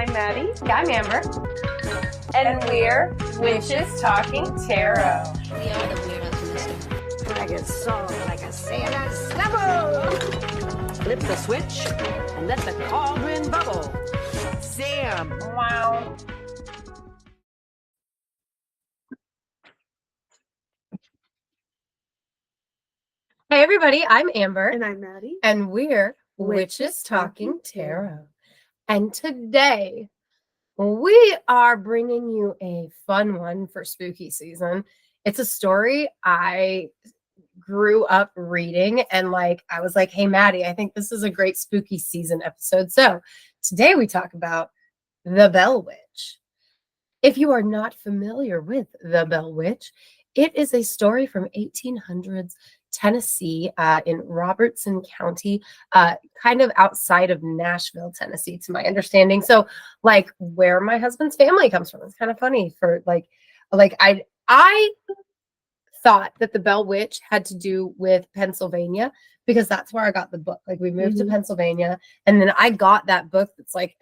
I'm Maddie. I'm Amber. And we're Witches Talking Tarot. We are the weirdos in this story. Like a song, like a sailor snubble. Flip the switch and let the cauldron bubble. Sam. Wow. Hey everybody, I'm Amber. And I'm Maddie. And we're Witches Talking Tarot. And today we are bringing you a fun one for spooky season. It's a story I grew up reading, and I was like, hey Maddie, I think this is a great spooky season episode. So today we talk about the Bell Witch. If you are not familiar with the Bell Witch, it is a story from 1800s Tennessee in Robertson County, kind of outside of Nashville, Tennessee, to my understanding. So where my husband's family comes from. It's kind of funny for I thought that the Bell Witch had to do with Pennsylvania because that's where I got the book. We moved to Pennsylvania, and then I got that book that's what's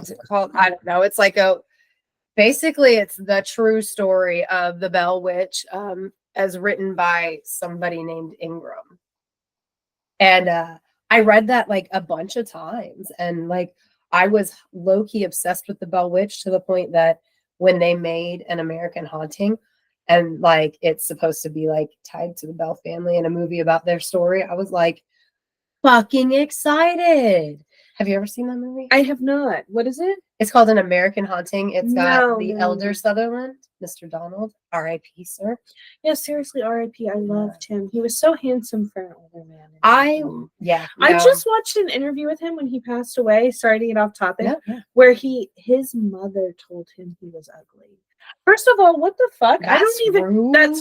it called? I don't know. It's basically it's the true story of the Bell Witch, as written by somebody named Ingram. And I read that a bunch of times, and I was low-key obsessed with the Bell Witch to the point that when they made An American Haunting, and it's supposed to be tied to the Bell family in a movie about their story, I was fucking excited. Have you ever seen that movie? I have not. What is it? It's called An American Haunting. It's got Elder Sutherland, Mr. Donald, R.I.P. sir. Yeah, seriously, R.I.P. I loved him. He was so handsome for an older man. I just watched an interview with him when he passed away. Sorry to get off topic. Yeah. Where his mother told him he was ugly. First of all, what the fuck? That's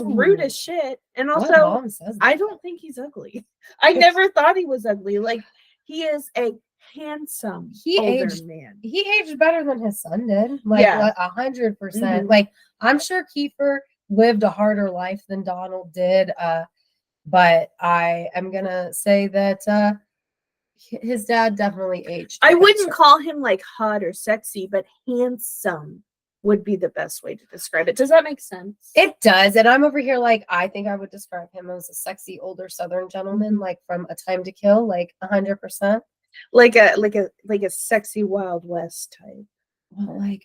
rude as shit. And also, I don't think he's ugly. I never thought he was ugly. He is a handsome older man. He aged better than his son did. 100%. I'm sure Kiefer lived a harder life than Donald did. But I am gonna say that his dad definitely aged. I wouldn't call him hot or sexy, but handsome would be the best way to describe it. Does that make sense? It does. And I'm over here I think I would describe him as a sexy older Southern gentleman, from A Time to Kill, 100%. Like a sexy Wild West type. Well, he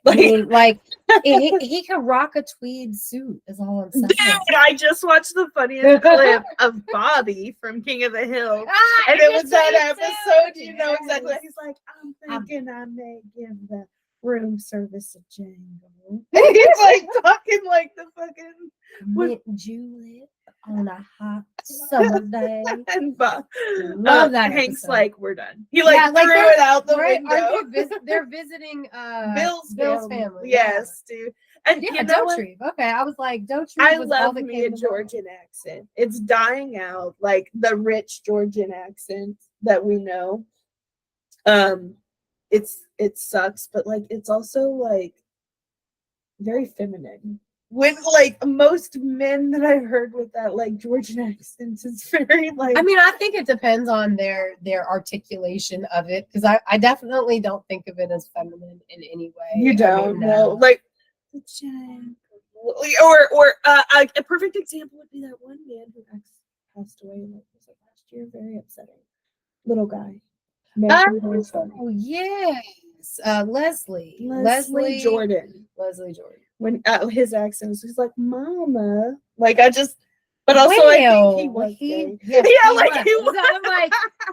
could rock a tweed suit, is all I'm saying. Dude, I just watched the funniest clip of Bobby from King of the Hill. And it was that episode, you know exactly. He's like, I'm thinking I may give the room service a jangle. He's talking like the fucking mint julep on a hot summer day. And love that Hank's episode. We're done. He threw it out the window. They're visiting Bill's family. Yes, dude. And Dotrieve. Okay, I was Dotrieve. I love me a Georgian accent. It's dying out, the rich Georgian accent that we know. It sucks, but it's also very feminine. When most men that I've heard with that Georgian accents, it's very I mean, I think it depends on their articulation of it, because I definitely don't think of it as feminine in any way. You don't know, or a perfect example would be that one man who passed away was last year. Very upsetting. Little guy. Oh yes, Leslie Jordan. Leslie Jordan. When his accent was, he's like, "Mama," but also I think he was gay. He was. I'm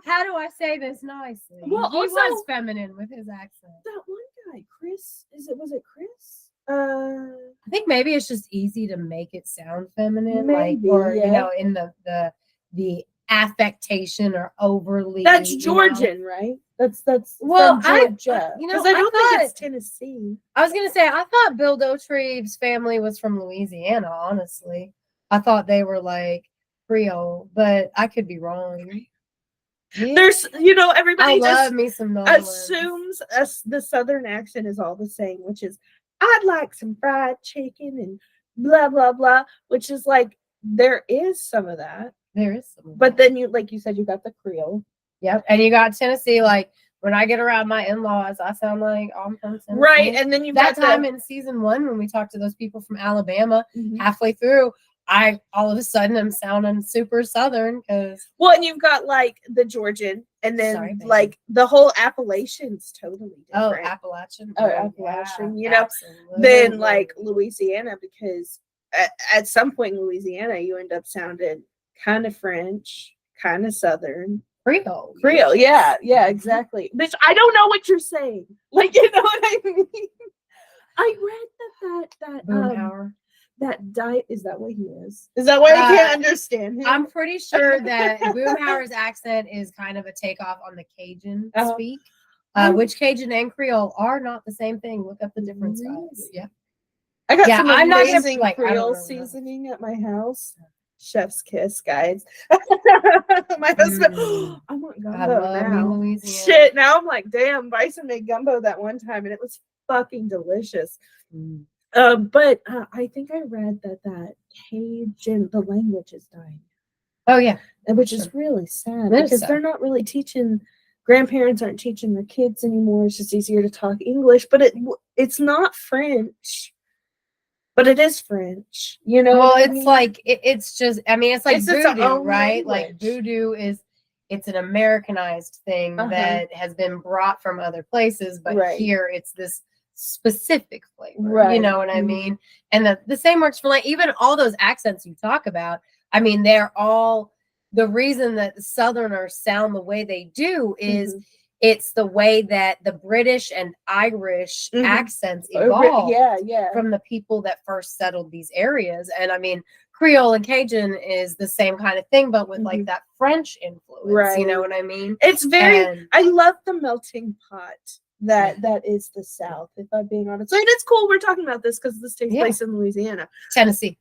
how do I say this nicely? Well, he was feminine with his accent. That one guy, Chris. Was it Chris? I think maybe it's just easy to make it sound feminine, maybe, in the affectation or overly. That's Georgian, right? That's well, Georgia. Because I don't think it's Tennessee. I was gonna say I thought Bill Dotrieve's family was from Louisiana. Honestly, I thought they were Creole, but I could be wrong. Yeah. There's, everybody assumes the Southern accent is all the same, which is I'd like some fried chicken and blah blah blah, which is there is some of that. There is some of but then you said you got the Creole. Yep. And you got Tennessee, when I get around my in-laws, I sound like I'm from Tennessee. Right, and then you've that got time in season 1 when we talked to those people from Alabama, halfway through, I all of a sudden am sounding super Southern because well, and you've got like the Georgian, and then like the whole Appalachian's totally different. Appalachian. Appalachian, you know, then like Louisiana, because at some point in Louisiana, you end up sounding kind of French, kind of Southern. Creole, yeah, exactly. Bitch, I don't know what you're saying. Like, you know what I mean? I read that Boomhauer. Is that what he is? Is that why I can't understand him? I'm pretty sure that Boomhauer's accent is kind of a takeoff on the Cajun speak, which Cajun and Creole are not the same thing. Look up the different styles. Yeah, I got some amazing like, Creole seasoning at my house. Chef's kiss, guys. My husband, oh my God, now. Shit, now I'm like, damn, Bison made gumbo that one time and it was fucking delicious. But I think I read that Cajun, the language is dying. Oh yeah, which is really sad because they're not really teaching. Grandparents aren't teaching their kids anymore. It's just easier to talk English, but it's not French. But it is French, you know. Well, it's like it's just. I mean, it's like voodoo, right? Language. Like voodoo it's an Americanized thing that has been brought from other places, but here it's this specific flavor. You know what I mean? And the same works for like even all those accents you talk about. I mean, they're all the reason that the Southerners sound the way they do is. It's the way that the British and Irish accents evolved from the people that first settled these areas. And I mean, Creole and Cajun is the same kind of thing, but with like that French influence, you know what I mean? It's very, I love the melting pot that is the South, if I'm being honest. And it's cool we're talking about this because this takes place in Louisiana. Tennessee.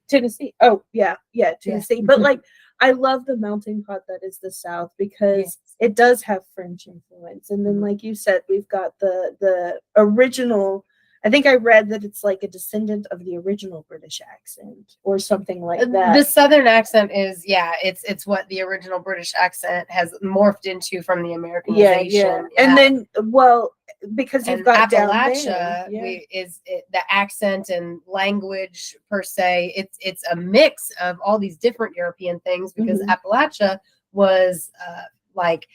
Oh, yeah, Tennessee. But like, I love the melting pot that is the South because it does have French influence. And then, like you said, we've got the original. I think I read that it's like a descendant of the original British accent or something like that. The Southern accent is, it's what the original British accent has morphed into from the Americanization. And then, well, because you've got Appalachia is the accent and language per se. It's a mix of all these different European things because Appalachia was like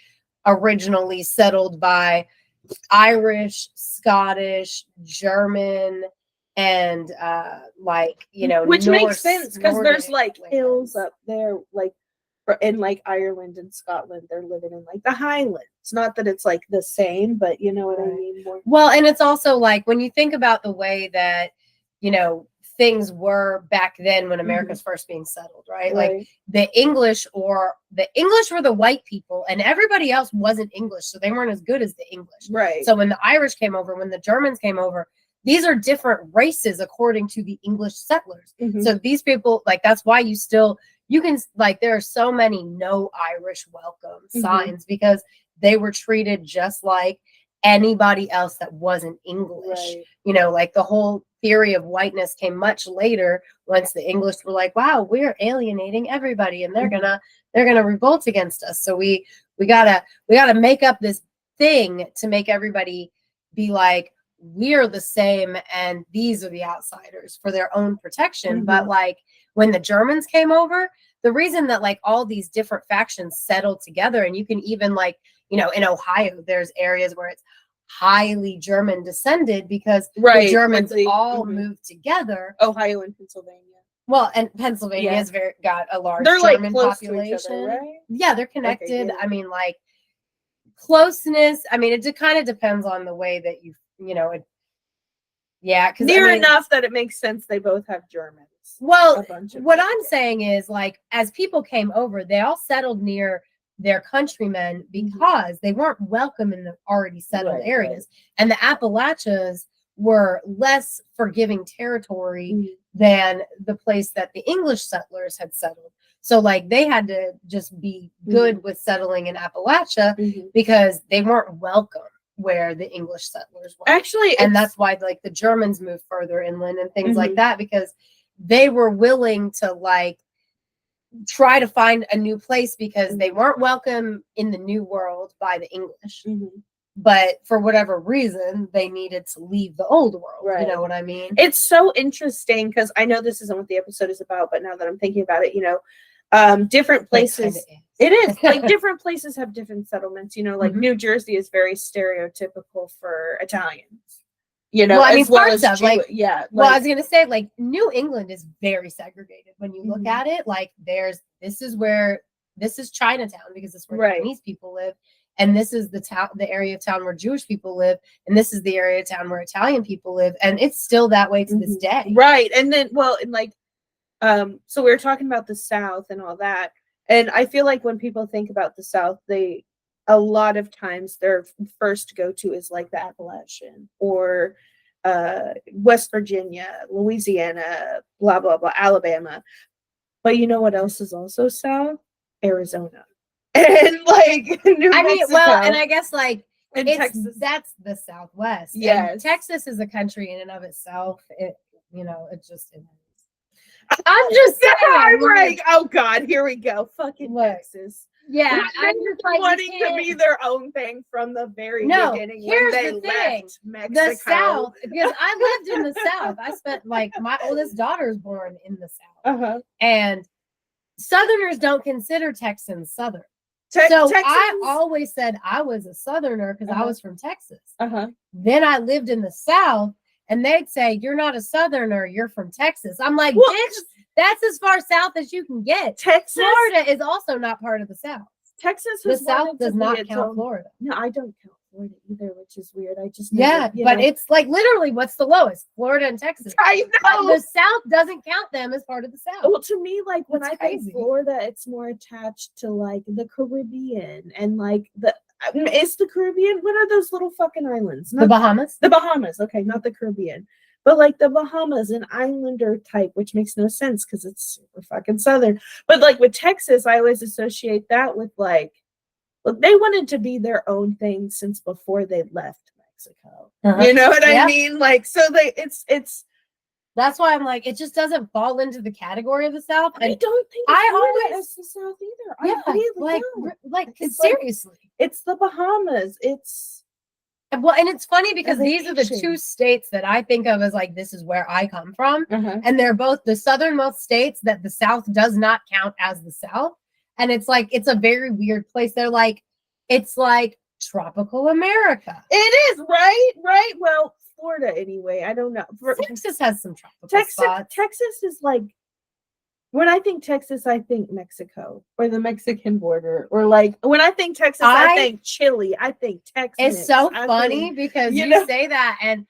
originally settled by Irish, Scottish, German, and like, you know, which makes sense because there's like hills up there, like in like Ireland and Scotland, they're living in like the Highlands. Not that it's like the same, but you know what I mean. Well, and it's also like when you think about the way that, you know, things were back then when America's first being settled, right? Like the English were the white people and everybody else wasn't English. So they weren't as good as the English. Right. So when the Irish came over, when the Germans came over, these are different races according to the English settlers. So these people, like, that's why you can, like, there are so many no Irish welcome signs because they were treated just like anybody else that wasn't English. You know, like the whole theory of whiteness came much later once the English were like, wow, we're alienating everybody and they're gonna revolt against us. So we gotta make up this thing to make everybody be like, we're the same and these are the outsiders for their own protection. But like when the Germans came over, the reason that like all these different factions settled together, and you can even like, you know, in Ohio, there's areas where it's highly German descended because the Germans all moved together. Ohio and Pennsylvania. Well, and Pennsylvania has got a large German like population. Other, right? Yeah, they're connected. I mean, like closeness. I mean, it kind of depends on the way that you know it. Yeah, because near enough that it makes sense they both have Germans. Well, what I'm saying is, like, as people came over, they all settled near their countrymen because they weren't welcome in the already settled areas. And the Appalachians were less forgiving territory than the place that the English settlers had settled. So like they had to just be good with settling in Appalachia because they weren't welcome where the English settlers were. Actually, and that's why like the Germans moved further inland and things like that, because they were willing to like try to find a new place because they weren't welcome in the New World by the English. but for whatever reason, they needed to leave the old world. Right. You know what I mean? It's so interesting because I know this isn't what the episode is about, but now that I'm thinking about it, different places. It is like different places have different settlements. Like New Jersey is very stereotypical for Italians. Well, I mean, as well parts as of like, yeah. Well, I was gonna say like New England is very segregated when you look at it. Like, this is Chinatown because it's where Chinese people live, and this is the area of town where Jewish people live, and this is the area of town where Italian people live, and it's still that way to this day. Right, and then so we were talking about the South and all that. And I feel like when people think about the South, a lot of times their first go-to is like the Appalachian or West Virginia, Louisiana, blah, blah, blah, Alabama. But you know what else is also South? Arizona. And like New Mexico. Well, and I guess like Texas. That's the Southwest. Yes. And Texas is a country in and of itself. It just I'm just saying. I'm like, oh God, here we go. Fucking Texas. Yeah, I'm just like, wanting to be their own thing from the very beginning. Here's when they the thing: left Mexico. the South, because I lived in the South. I spent my oldest daughter is born in the South, and Southerners don't consider Texans Southern. So Texans, I always said I was a Southerner because I was from Texas. Then I lived in the South. And they'd say, you're not a Southerner, you're from Texas. I'm like, bitch, that's as far south as you can get. Texas, Florida is also not part of the South. Texas, the South does not count Florida. No, I don't count Florida either, which is weird. I just but it's like literally what's the lowest? Florida and Texas. I know. But the South doesn't count them as part of the South. Well, to me, like when I think Florida, it's more attached to like the Caribbean and like is the Caribbean? What are those little fucking islands? The Bahamas? The Bahamas. Okay, not the Caribbean. But like the Bahamas, an islander type, which makes no sense because it's super fucking southern. But like with Texas, I always associate that with like, look, they wanted to be their own thing since before they left Mexico. You know what I mean? Like, so it's that's why I'm like, it just doesn't fall into the category of the South. I don't think it's the South either. Yeah, I really don't. Seriously. It's the Bahamas. Well, and it's funny because these are the two states that I think of as like, this is where I come from. And they're both the southernmost states that the South does not count as the South. And it's like, it's a very weird place. It's like tropical America. It is, right? Right. Well, Florida anyway. I don't know. Texas has some tropical spots. Texas is like, when I think Texas, I think Mexico or the Mexican border, or like when I think Texas, I think Chile. I think Texas. It's so funny because you say that, and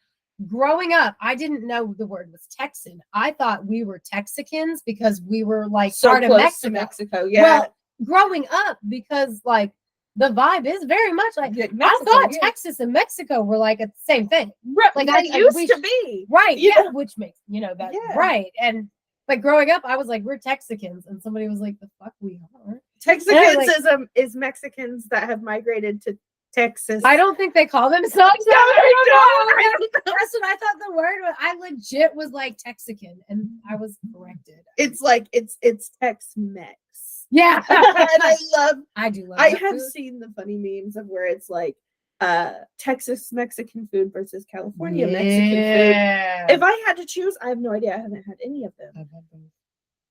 growing up, I didn't know the word was Texan. I thought we were Texicans because we were like so part of Mexico. Yeah. Well, growing up, because like the vibe is very much like Mexico, I thought Texas and Mexico were like at the same thing. Right. Like they used to be. Right. Yeah. Which makes that right. And but growing up, I was like, we're Texicans, and somebody was like, the fuck we are. Texicans is Mexicans that have migrated to Texas. I don't think they call themselves that. That's what I thought the word was. I legit was like Texican, and I was corrected. It's like it's Tex-Mex. Yeah. And I do love I have seen the funny memes of where it's like Texas Mexican food versus California Mexican food. If I had to choose, I have no idea. I haven't had any of them. I've had both.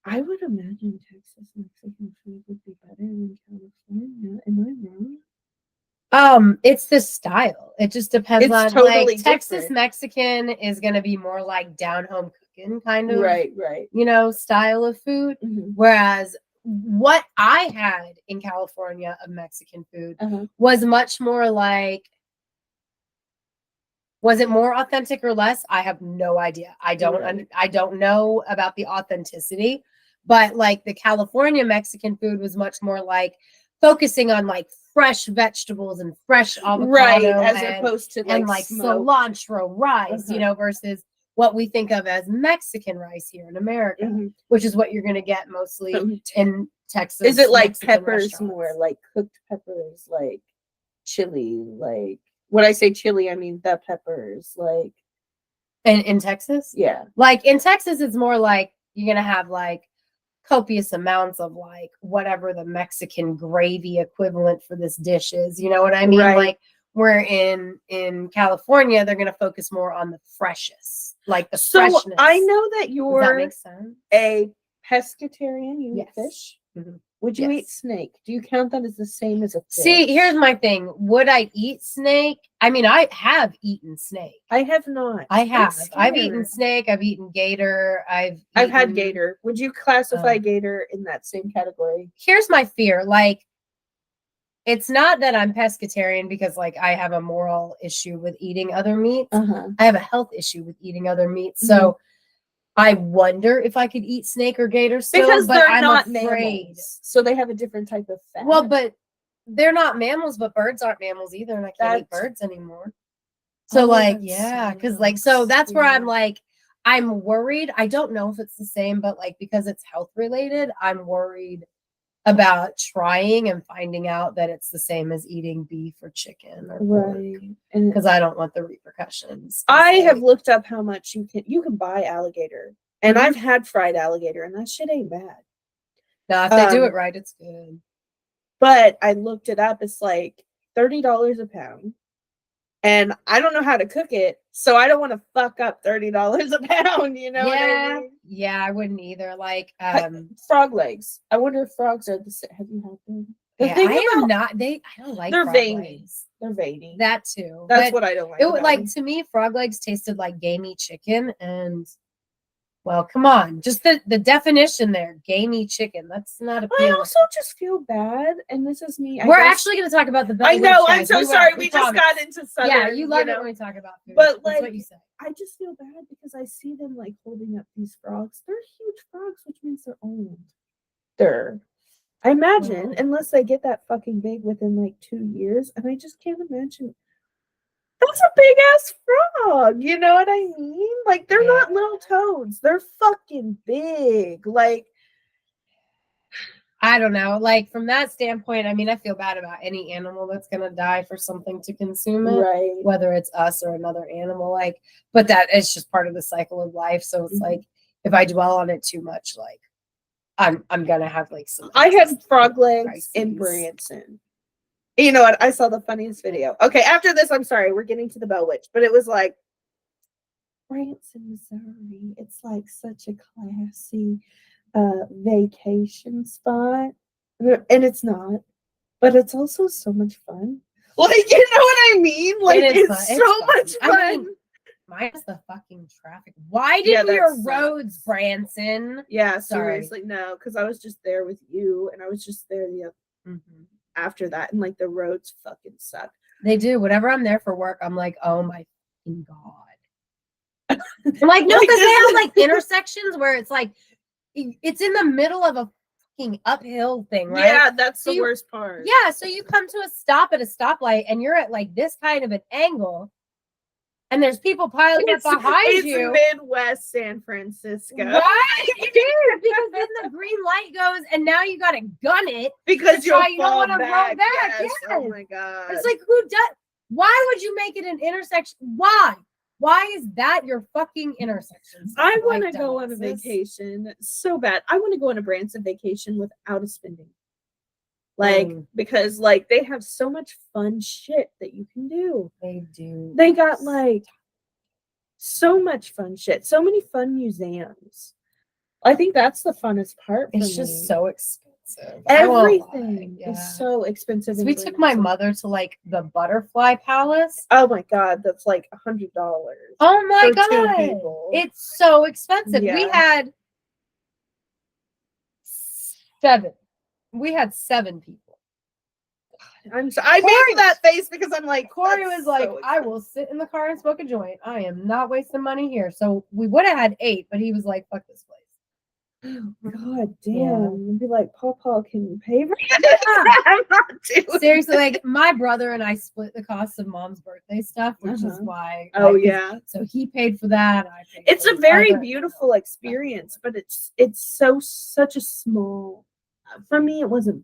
I would imagine Texas Mexican food would be better than California. Am I wrong? It's the style. It just depends on totally like Texas Mexican is gonna be more like down home cooking kind of right. Style of food. Whereas what I had in California of Mexican food was much more like, was it more authentic or less? I have no idea. I don't know about the authenticity, but like the California Mexican food was much more like focusing on like fresh vegetables and fresh avocado, as opposed to like cilantro rice, versus what we think of as Mexican rice here in America, which is what you're going to get mostly in Texas. Is it like Mexican peppers more, like cooked peppers, like chili? Like when I say chili, I mean the peppers, like in Texas? Yeah. Like in Texas, it's more like you're going to have like copious amounts of like whatever the Mexican gravy equivalent for this dish is. You know what I mean? Right. Like Where in California, they're going to focus more on the freshest, like the So freshness. I know that Does that you're make sense? a pescatarian. You eat Yes. fish. Mhm. Would you Yes. eat snake? Do you count that as the same as a fish? See, here's my thing. Would I eat snake? I mean, I have eaten snake. I have not. I have. I'm I've eaten scared. snake. I've eaten gator. I've had eaten- gator. Would you classify gator in that same category? Here's my fear. Like, it's not that I'm pescatarian because like I have a moral issue with eating other meats. Uh-huh. I have a health issue with eating other meats. So I wonder if I could eat snake or gator still, Because but they're I'm not afraid. mammals. So they have a different type of fat. Well, but they're not mammals, but birds aren't mammals either, and I can't eat That's- birds anymore. So Oh, like, that yeah, because like, so sucks. that's where I'm Yeah. like, I'm worried. I don't know if it's the same, but like because it's health related, I'm worried about trying and finding out that it's the same as eating beef or chicken or pork, Right. And because I don't want the repercussions. I It's have like- looked up how much you can buy alligator. And Mhm. I've had fried alligator, and that shit ain't bad. No, if they do it um, right, it's good. But I looked it up. It's like $30 a pound. And I don't know how to cook it, so I don't want to fuck up $30 a pound. You know what I mean? Yeah, I wouldn't either. Like, Frog legs. I wonder if frogs are the same. Have you had them? The yeah, thing I am about- not. I don't like. They're frog veiny. legs. They're veiny. That too. That's But what I don't like. it would about like them. to me. Frog legs tasted like gamey chicken, and well, come on, just the definition there, gamey chicken. That's not I appealing. also just feel bad, and this is me. We're guess- actually going to talk about the. I belly know. witch, I'm guys. so We sorry. will, We just promise. got into southern. Yeah, you love it know. when we talk about food. But, That's what like, you say. I just feel bad because I see them like holding up these frogs. They're huge frogs, which means they're old. I imagine, Well. unless they get that fucking big within like 2 years, and I just can't imagine. That's a big ass frog. You know what I mean? Like they're not little toads. They're fucking big. Like I don't know. Like from that standpoint, I mean, I feel bad about any animal that's gonna die for something to consume it, right. whether it's us or another animal. Like, but that is just part of the cycle of life. So it's Mhm. like if I dwell on it too much, like I'm gonna have like some. I had frog legs in crises. Branson. You know what? I saw the funniest video. Okay, after this, I'm sorry, we're getting to the Bell Witch, but it was like Branson, Missouri. It's like such a classy vacation spot. And it's not, but it's also so much fun. Like, you know what I mean? Like It is it's fun. so It's fun. much I fun. mean, minus the fucking traffic. Why Yeah, did that your sucks. roads, Branson? Yeah, Sorry. seriously, no, because I was just there with you, and I was just there after that, and like the roads fucking suck. They do. Whenever I'm there for work, I'm like, oh my fucking god. I'm like, no, Like, because they this have is- like intersections where it's like it's in the middle of a fucking uphill thing, right? Yeah, that's So the you- worst part. Yeah, so you come to a stop at a stoplight and you're at like this kind of an angle, and there's people piling up behind it's you. Midwest San Francisco. Right? It is because then the green light goes and now you gotta gun it. Because That's you'll why you don't fall wanna roll back. back, Yes. Oh yes. my god. It's like who does why would you make it an intersection? Why? Why is that your fucking intersection? I Like, want to go on a dumbasses. vacation so bad. I want to go on a Branson vacation without a spending. Like, because like they have so much fun shit that you can do. They do. They got like so much fun shit, so many fun museums. I think that's the funnest part. For It's me. just so expensive. I won't lie, Everything yeah. is so expensive. So in we took my Branson. mother to like the Butterfly Palace. Oh my god, that's like $100. Oh my For two god, people. it's so expensive. We Yeah. had seven. We had 7 people. I made Corey- that face because I'm like, Corey that's was like, so I will sit in the car and smoke a joint. I am not wasting money here. So we would have had 8, but he was like, fuck this place. God damn. Yeah. And be like, Papa, can you pay for Yeah. it? I'm not doing Seriously, like my brother and I split the cost of mom's birthday stuff, which is Uh-huh. why. Oh like, yeah. So he paid for that. I paid It's for a the very other- beautiful experience, but it's such a small for me it wasn't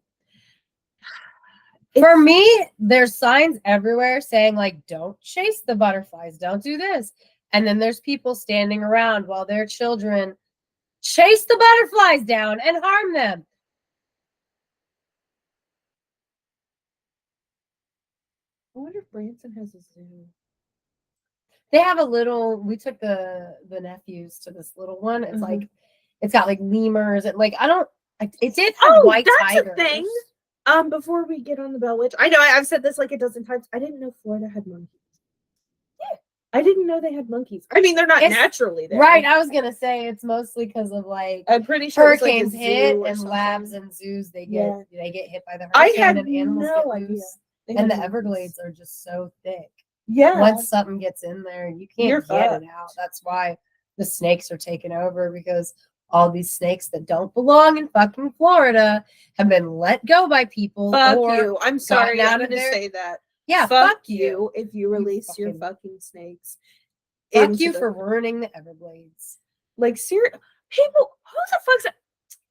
For me, there's signs everywhere saying like, don't chase the butterflies, don't do this. And then there's people standing around while their children chase the butterflies down and harm them. I wonder if Branson has a zoo. They have a little. We took the nephews to this little one. It's like, it's got like lemurs and like I don't. It did have white tigers. A thing. Before we get on the Bell Witch, I know I've said this like a dozen times. I didn't know Florida had monkeys. Yeah, I didn't know they had monkeys. I mean, they're not naturally there, right? I was gonna say it's mostly because of like I'm pretty sure hurricanes like hit and something. labs and zoos they get hit by the hurricane. I had and animals no get idea. loose. And the Everglades are just so thick. Yeah. Once something gets in there, you can't get it out. That's why the snakes are taking over, because all these snakes that don't belong in fucking Florida have been let go by people. Fuck you. I'm sorry. I'm going to say that. Yeah. Fuck you if you release your fucking snakes. Fuck you for ruining the Everglades. Like, seriously, people, who the fuck's that?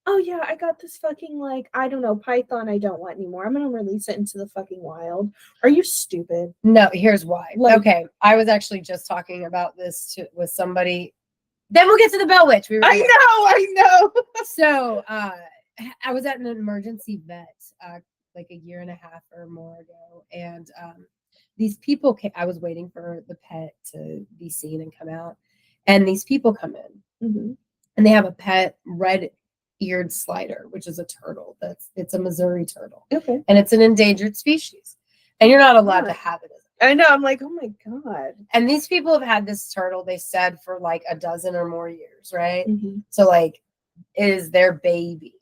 Oh yeah, I got this fucking like, I don't know, python I don't want anymore. I'm gonna release it into the fucking wild. Are you stupid? No, here's why. Like, okay, I was actually just talking about this with somebody. Then we'll get to the Bell Witch. I know. So I was at an emergency vet like a year and a half or more ago, and these people came. I was waiting for the pet to be seen and come out, and these people come in, and they have a pet red-eared slider, which is a turtle. It's a Missouri turtle, and it's an endangered species, and you're not allowed to have it. I know. I'm like, oh my god. And these people have had this turtle, they said, for like a dozen or more years, right? So like, it is their baby,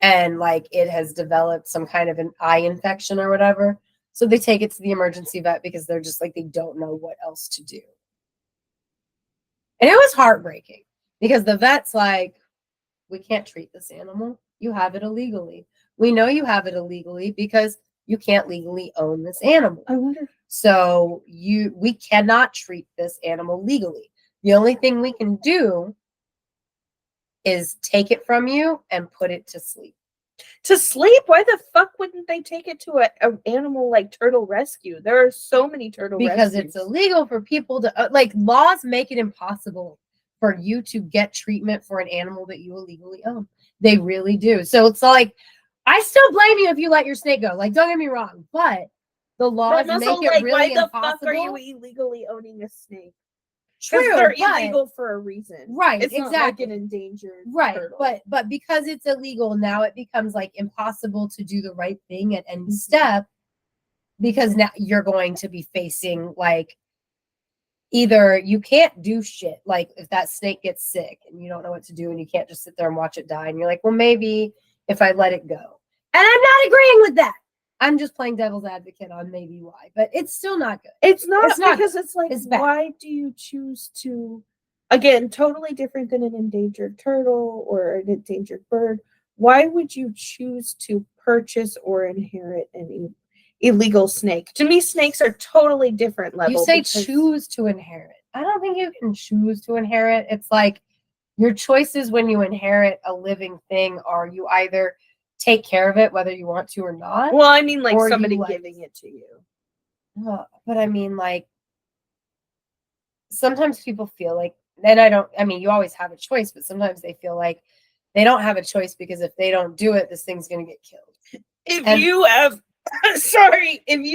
and like it has developed some kind of an eye infection or whatever. So they take it to the emergency vet because they're just like, they don't know what else to do. And it was heartbreaking because the vet's like, we can't treat this animal. You have it illegally. We know you have it illegally because you can't legally own this animal. I wonder. So we cannot treat this animal legally. The only thing we can do is take it from you and put it to sleep. To sleep? Why the fuck wouldn't they take it to an animal like turtle rescue? There are so many turtle because rescues. It's illegal for people to like, laws make it impossible for you to get treatment for an animal that you illegally own. They really do. So it's like, I still blame you if you let your snake go. Like, don't get me wrong, but the laws make it like, really impossible. Why the fuck are you illegally owning a snake? True, they're illegal for a reason, right? It's exactly. Not like an endangered turtle. But because it's illegal now, it becomes like impossible to do the right thing at any step, because now you're going to be facing like, either you can't do shit, like if that snake gets sick and you don't know what to do and you can't just sit there and watch it die, and you're like, well, maybe if I let it go. And I'm not agreeing with that. I'm just playing devil's advocate on maybe why, but it's still not good. It's not because it's like, why do you choose to, again, totally different than an endangered turtle or an endangered bird. Why would you choose to purchase or inherit an illegal snake? To me, snakes are totally different level. You say choose to inherit. I don't think you can choose to inherit. It's like your choices when you inherit a living thing are you either take care of it whether you want to or not. Well, I mean, like somebody giving it to you. But I mean, like, sometimes people feel like, and you always have a choice, but sometimes they feel like they don't have a choice because if they don't do it, this thing's going to get killed. If you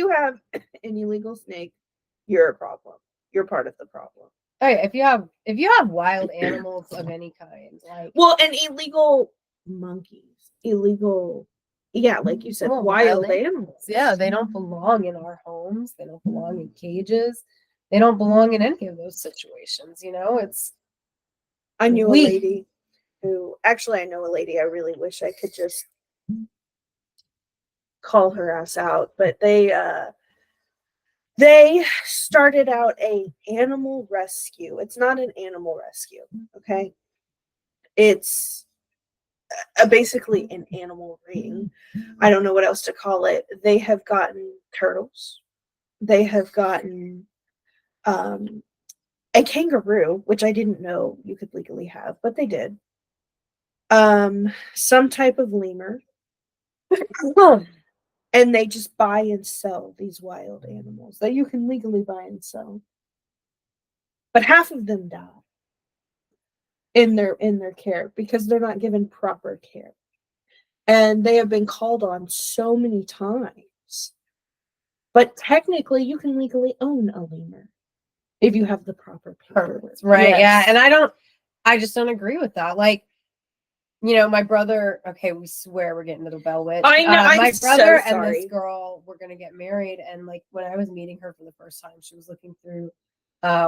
have an illegal snake, you're a problem. You're part of the problem. Oh yeah, if you have wild animals of any kind, like, well, and illegal monkeys. Illegal, like you said, wild animals. Yeah, they don't belong in our homes. They don't belong in cages. They don't belong in any of those situations. I know a lady I really wish I could just call her ass out, but they started out a animal rescue. It's not an animal rescue, okay? It's basically an animal ring. I don't know what else to call it. They have gotten turtles. They have gotten a kangaroo, which I didn't know you could legally have, but they did. Some type of lemur. And they just buy and sell these wild animals that you can legally buy and sell. But half of them die in their care because they're not given proper care. And they have been called on so many times But technically, you can legally own a lemur if you have the proper paperwork. Right. Yes. Yeah. And I just don't agree with that. Like, my brother, okay, we swear we're getting to the Bell Witch. I know. My I'm brother so and this sorry. girl were going to get married. And like when I was meeting her for the first time, she was looking through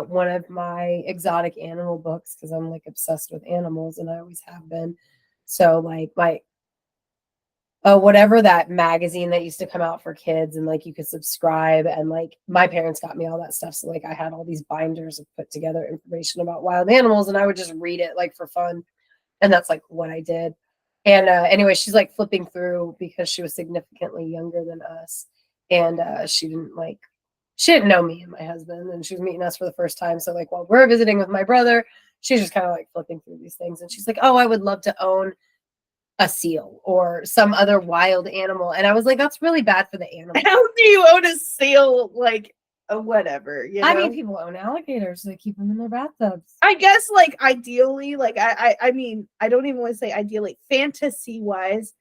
one of my exotic animal books because I'm like obsessed with animals and I always have been. So like whatever that magazine that used to come out for kids and like you could subscribe and like my parents got me all that stuff. So like I had all these binders of put together information about wild animals and I would just read it like for fun. And that's like what I did. And anyway, she's like flipping through because she was significantly younger than us. And she didn't know me and my husband and she was meeting us for the first time. So like while we're visiting with my brother, she's just kind of like flipping through these things. And she's like, oh, I would love to own a seal or some other wild animal. And I was like, that's really bad for the animal. How do you own a seal? Like, whatever. I mean, people own alligators. They keep them in their bathtubs. I guess, like, ideally, like, I mean, I don't even want to say ideally, fantasy-wise,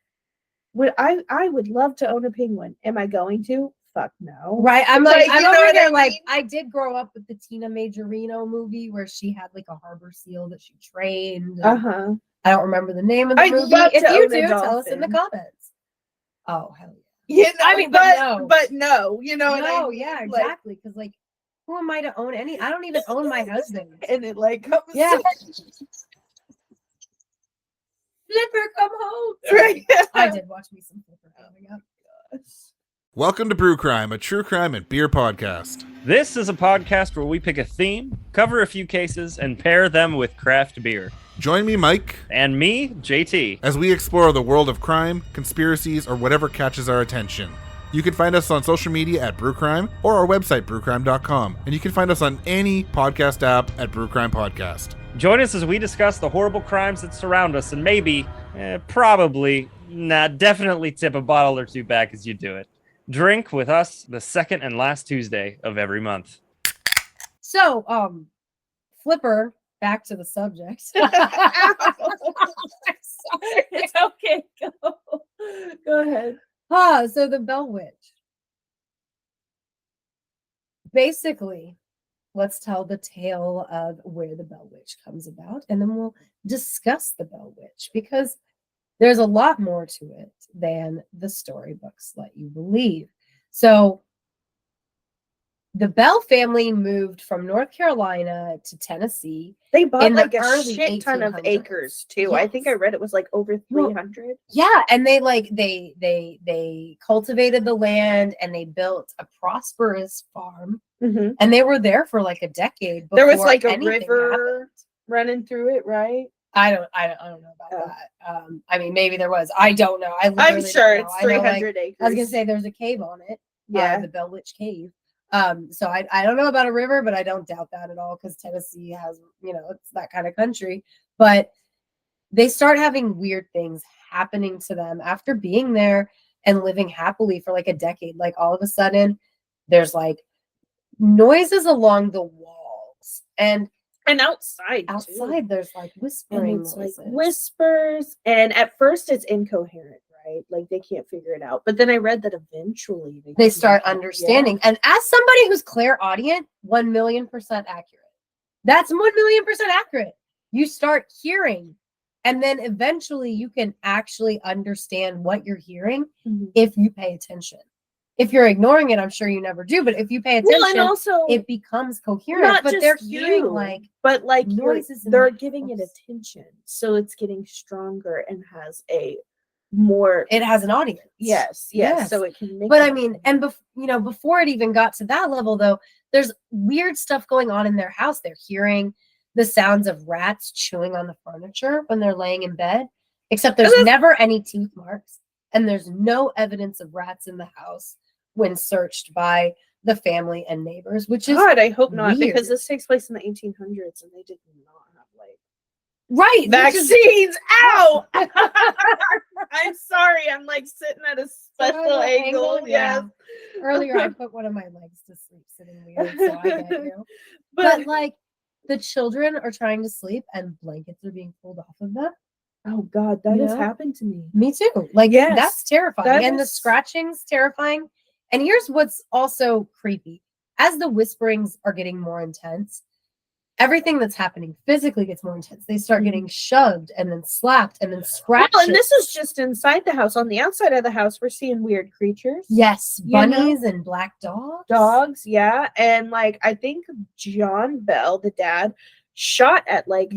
I would love to own a penguin. Am I going to? Fuck no. Right. I'm like, I'm over here, like, mean? I did grow up with the Tina Majorino movie where she had, like, a harbor seal that she trained. Uh-huh. I don't remember the name of the movie. If you do, tell us in the comments. Oh, hell yeah. Yeah, I mean, but no, you know. No, what I mean? yeah, exactly. Because like, who am I to own any? I don't even own my husband. And it like comes. Yeah. Flipper, come home. Right. I did watch me some Flipper coming up. Welcome to Brew Crime, a true crime and beer podcast. This is a podcast where we pick a theme, cover a few cases, and pair them with craft beer. Join me, Mike, And me, JT. as we explore the world of crime, conspiracies, or whatever catches our attention. You can find us on social media at Brewcrime or our website, brewcrime.com. And you can find us on any podcast app at Brewcrime Podcast. Join us as we discuss the horrible crimes that surround us and maybe, definitely tip a bottle or two back as you do it. Drink with us the second and last Tuesday of every month. So, Flipper, back to the subject. It's okay. Go ahead. So the Bell Witch. Basically, let's tell the tale of where the Bell Witch comes about, and then we'll discuss the Bell Witch because there's a lot more to it than the storybooks let you believe. So the Bell family moved from North Carolina to Tennessee. They bought In the like a early shit ton of 1800s. acres too. I think I read it was like over 300. Yeah, and they cultivated the land and they built a prosperous farm, Mm-hmm. and they were there for like a decade. There was before like a anything river happened. running through it, right? I don't know about that. I mean, maybe there was. I don't know. I'm literally sure don't know. it's I know, 300 acres. I was gonna say there's a cave on it. Yeah. The Bell Witch Cave. So I don't know about a river, but I don't doubt that at all because Tennessee has, it's that kind of country. But they start having weird things happening to them after being there and living happily for like a decade. Like all of a sudden, there's like noises along the walls and outside too. there's like whispering And it's noises. like whispers, and at first it's incoherent, right? Like they can't figure it out. But then I read that eventually they can start make it. understanding. And as somebody who's clairaudient, 1,000,000% accurate. That's 1,000,000% accurate. You start hearing, and then eventually you can actually understand what you're hearing if you pay attention. If you're ignoring it, I'm sure you never do. But if you pay attention, Well, and also it becomes coherent. But they're hearing but like noises in they're the giving it house. attention, so it's getting stronger and has a more. It has an audience. Yes. So it can make. But it I mean, and before it even got to that level, though, there's weird stuff going on in their house. They're hearing the sounds of rats chewing on the furniture when they're laying in bed, except there's never any tooth marks, and there's no evidence of rats in the house when searched by the family and neighbors, which is God, I hope not, weird. because this takes place in the 1800s, and they did not have like right vaccines. Ow! I'm sorry. I'm like sitting at a special angle. Yeah. Yes. Earlier, I put one of my legs to sleep sitting weird, so I get you. But like the children are trying to sleep, and blankets are being pulled off of them. Oh God, that has Yeah. happened to me. Me too. Like, Yes, that's terrifying. that And the is- scratching's terrifying. And here's what's also creepy. As the whisperings are getting more intense, everything that's happening physically gets more intense. They start getting shoved and then slapped and then scratched. Well, and this is just inside the house. On the outside of the house, we're seeing weird creatures. Yes, bunnies and black dogs. Dogs, yeah. And like, I think John Bell, the dad, shot at like,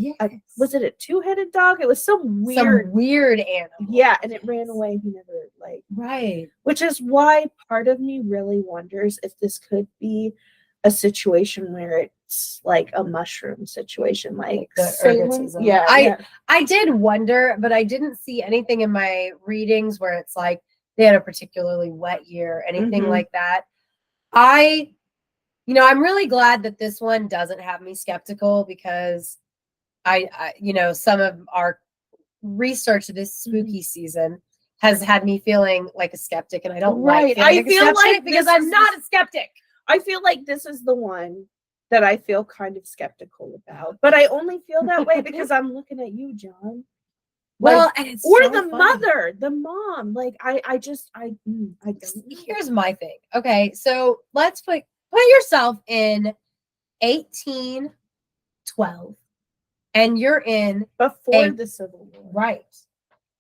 was it a two-headed dog? It was some weird animal. Yeah, and it ran away. He never like. Right. Which is why part of me really wonders if this could be a situation where it's like a mushroom situation, like Salem. Yeah, I did wonder, but I didn't see anything in my readings where it's like they had a particularly wet year, anything like that. I'm really glad that this one doesn't have me skeptical, because I some of our research this spooky season has had me feeling like a skeptic, and I don't like I feel like because I'm not a skeptic. I feel like this is the one that I feel kind of skeptical about, but I only feel that way because I'm looking at you, John. Well, like, and it's or so the funny. mother, the mom. Like I don't know. Here's my thing. Okay, so let's put yourself in 1812, and you're in before the Civil War, right?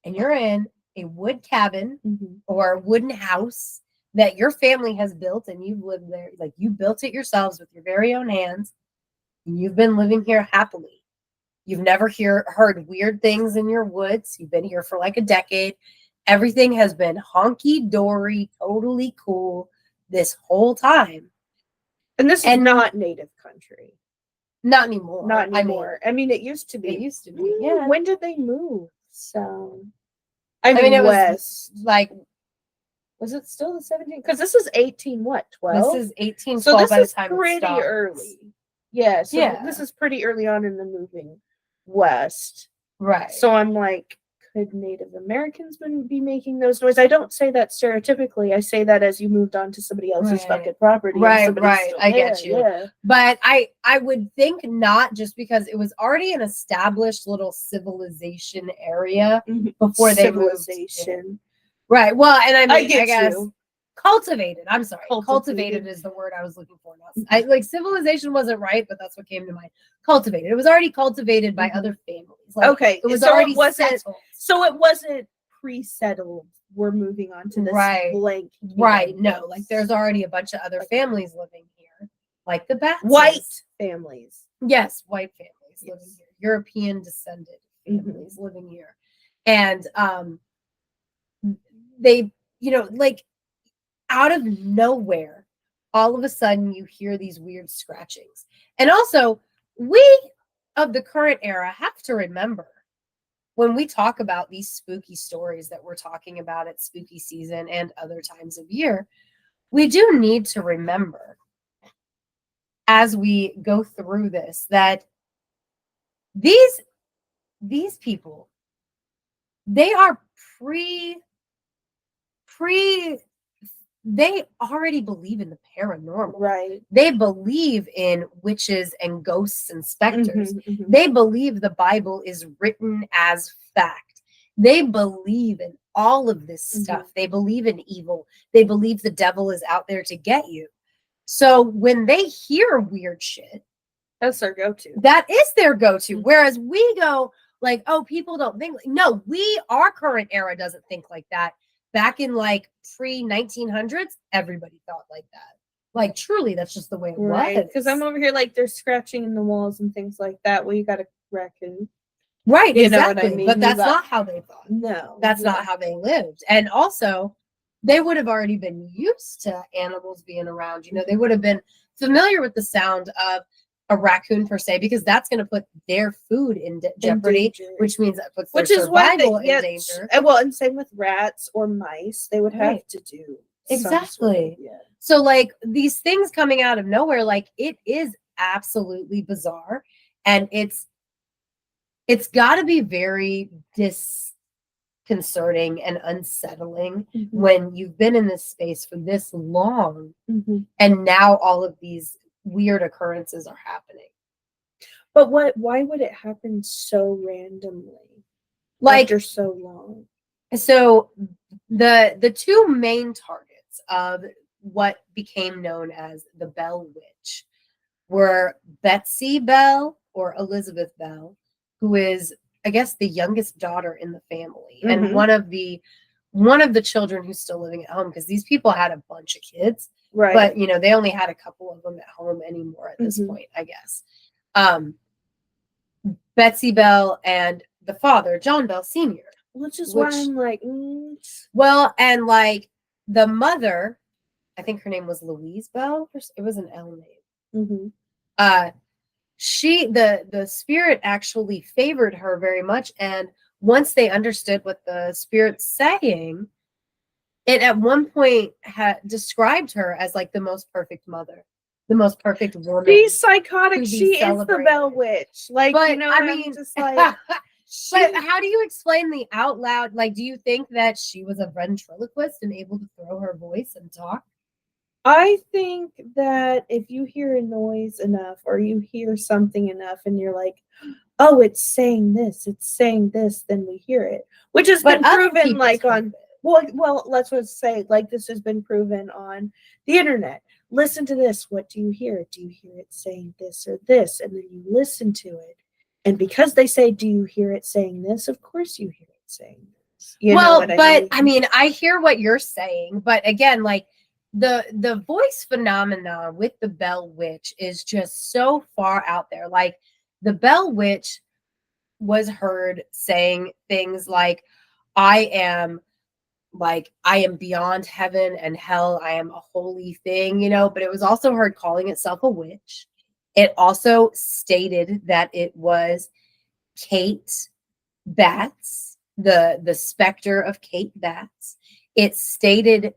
And you're in a wood cabin or a wooden house that your family has built, and you've lived there. Like, you built it yourselves with your very own hands, and you've been living here happily. You've never heard weird things in your woods. You've been here for like a decade. Everything has been honky-dory, totally cool this whole time. And this is not native country. Not anymore. Not anymore. I mean, it used to be. It used to be, yeah. When did they move? So, I mean, it west. was like... Was it still the 17th? Because this is 18 what? 12? This is 1812 so this by the is time pretty it starts. early. Yeah, so this is pretty early on in the moving west. Right. So I'm like, could Native Americans be making those noises? I don't say that stereotypically. I say that as you moved on to somebody else's fucking property. Right. I get you. Yeah. But I would think not, just because it was already an established little civilization area before they moved in. Right. Well, and I guess cultivated. I'm sorry. Cultivated is the word I was looking for. Not civilization wasn't right, but that's what came to mind. Cultivated. It was already cultivated by other families. Like, it was already settled. So it wasn't pre-settled. We're moving on to this blank. Right. No, like there's already a bunch of other families living here, like the Bats. White families. Yes, white families living here. European descended families living here, and they, like, out of nowhere, all of a sudden you hear these weird scratchings. And also, we of the current era have to remember, when we talk about these spooky stories that we're talking about at spooky season and other times of year, we do need to remember, as we go through this, that these people, they are they already believe in the paranormal. Right. They believe in witches and ghosts and specters. They believe the Bible is written as fact. They believe in all of this stuff. They believe in evil. They believe the devil is out there to get you. So when they hear weird shit, that's their go-to. That is their go-to. Whereas we go like, oh, people don't think. No, our current era doesn't think like that. Back in like pre-1900s, everybody thought like that. Like, truly, that's just the way it was. Because I'm over here like they're scratching in the walls and things like that. Well, you got a raccoon. Right, you exactly. Know what I mean? But that's not how they thought. No. That's not how they lived. And also, they would have already been used to animals being around. They would have been familiar with the sound of a raccoon per se, because that's going to put their food in jeopardy, which means that puts their survival in danger. Well, and same with rats or mice, they would have to do exactly. So like these things coming out of nowhere, like it is absolutely bizarre, and it's got to be very disconcerting and unsettling when you've been in this space for this long, and now all of these weird occurrences are happening. But why would it happen so randomly, like after so long? So the two main targets of what became known as the Bell Witch were Betsy Bell or Elizabeth Bell, who is, I guess, the youngest daughter in the family and Mhm. one of the children who's still living at home, because these people had a bunch of kids, Right. but they only had a couple of them at home anymore at this Mhm. point, I guess. Betsy Bell and the father, John Bell Sr. Which is why I'm like, Well, and like the mother, I think her name was Louise Bell. It was an L name. mhm. She the spirit actually favored her very much, and once they understood what the spirit's saying, it at one point had described her as like the most perfect mother, the most perfect woman. She's psychotic. to be She is the celebrated. Bell Witch. Like, But you know, I I'm mean, just like, but how do you explain the out loud? Like, do you think that she was a ventriloquist and able to throw her voice and talk? I think that if you hear a noise enough or you hear something enough and you're like, oh, it's saying this, then we hear it. Which has been proven like on well, let's just say like this has been proven on the internet. Listen to this. What do you hear? Do you hear it saying this or this? And then you listen to it. And because they say, do you hear it saying this? Of course you hear it saying this. You know what I mean, I hear what you're saying, but again, like the voice phenomenon with the Bell Witch is just so far out there. Like the Bell Witch was heard saying things like, I am beyond heaven and hell. I am a holy thing, but it was also heard calling itself a witch. It also stated that it was Kate Batts, the specter of Kate Batts. It stated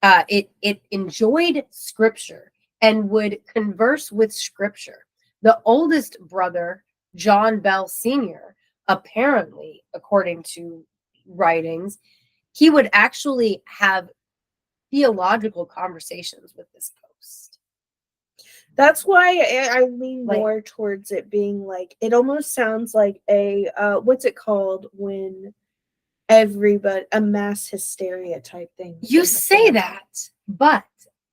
it enjoyed scripture and would converse with scripture. The oldest brother, John Bell Sr., apparently, according to writings, he would actually have theological conversations with this ghost. That's why I lean more towards it being like, it almost sounds like a, what's it called when a mass hysteria type thing. You say that, but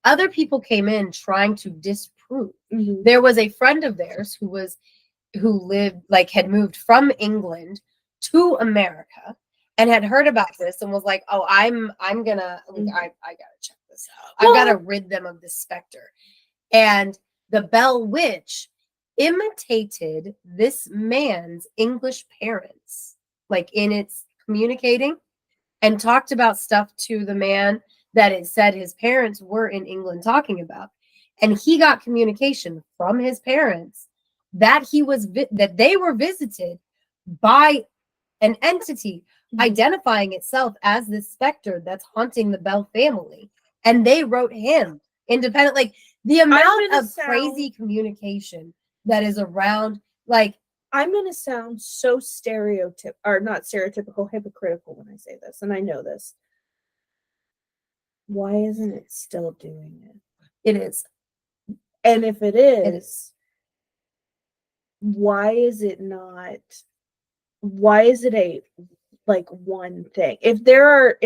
other people came in trying to disprove. Mm-hmm. There was a friend of theirs who lived, had moved from England to America and had heard about this and was like, oh, I'm gonna, I gotta check this out. I've got to rid them of this specter. And the Bell Witch imitated this man's English parents, in its communicating, and talked about stuff to the man that it said his parents were in England talking about. And he got communication from his parents that that they were visited by an entity identifying itself as this specter that's haunting the Bell family. And they wrote him independent. The amount of crazy communication that is around, I'm going to sound so not stereotypical, hypocritical when I say this, and I know this. Why isn't it still doing it? It is. And if it is, why is it not? Why is it a one thing? If there are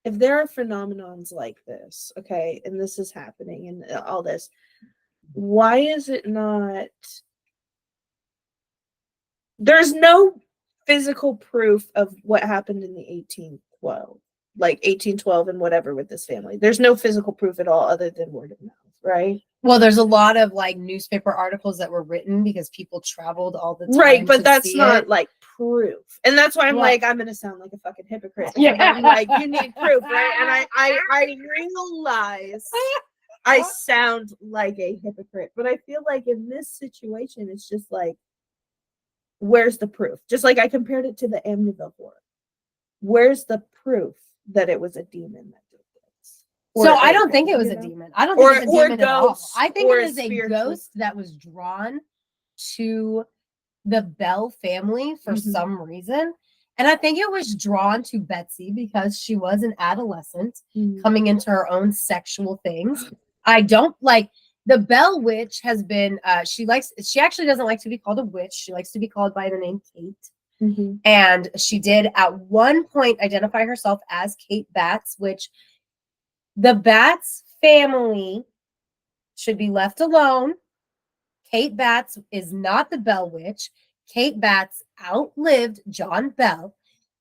phenomenons like this, okay, and this is happening and all this, why is it not? There's no physical proof of what happened in the 1812 and whatever with this family. There's no physical proof at all other than word of mouth, right? Well, there's a lot of newspaper articles that were written because people traveled all the time. Right, but that's not proof. And that's why I'm I'm gonna sound like a fucking hypocrite. Yeah. I'm you need proof, right? And I realize I sound like a hypocrite, but I feel like in this situation, it's just where's the proof? Just like I compared it to the Amityville horror. Where's the proof that it was a demon that did this? So I don't think it was a demon. I don't think it's a demon at all. I think it is a ghost that was drawn to the Bell family for some reason. And I think it was drawn to Betsy because she was an adolescent coming into her own sexual things. I don't the Bell Witch has been, she actually doesn't like to be called a witch. She likes to be called by the name Kate. Mhm. And she did at one point identify herself as Kate Batts, which the Batts family should be left alone. Kate Batts is not the Bell Witch. Kate Batts outlived John Bell.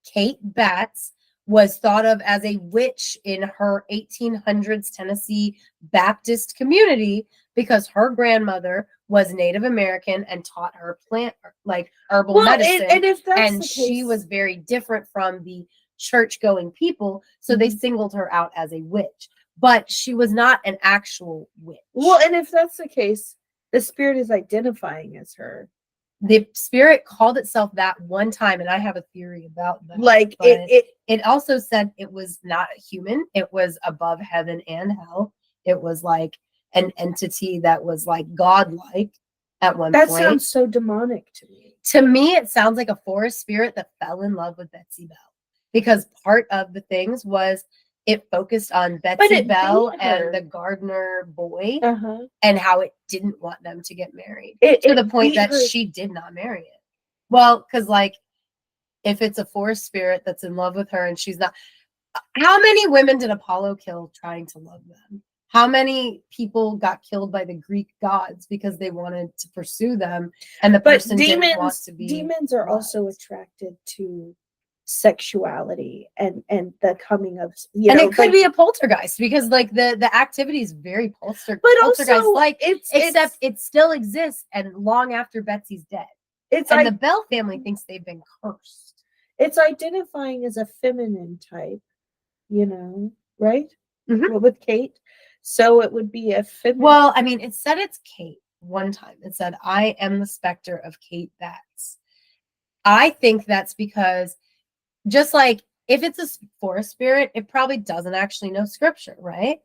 Kate Batts was thought of as a witch in her 1800s Tennessee Baptist community because her grandmother was Native American and taught her plant like herbal medicine. And if that's and the she case, was very different from the church-going people, so they singled her out as a witch. But she was not an actual witch. well, and if that's the case, the spirit is identifying as her. The spirit called itself that one time, and I have a theory about that. Like but it also said it was not a human. It was above heaven and hell. It was like an entity that was like godlike at one that point. sounds so demonic to me. To me, it sounds like a forest spirit that fell in love with Betsy Bell, because part of the things was it focused on Betsy Bell and the gardener boy and how it didn't want them to get married to the point that she did not marry it. Well, because like if it's a forest spirit that's in love with her and she's not, how many women did Apollo kill trying to love them? How many people got killed by the Greek gods because they wanted to pursue them and the person didn't want to be? Demons are also attracted to sexuality and the coming of, and it could be a poltergeist because like the activity is very poltergeist like, except it still exists and long after Betsy's dead. The Bell family thinks they've been cursed. It's identifying as a feminine type, right? With Kate. So it would be a feminine. Well, I mean, it said it's Kate one time. It said, I am the specter of Kate Batts. I think that's because just like if it's a forest spirit, it probably doesn't actually know scripture, right?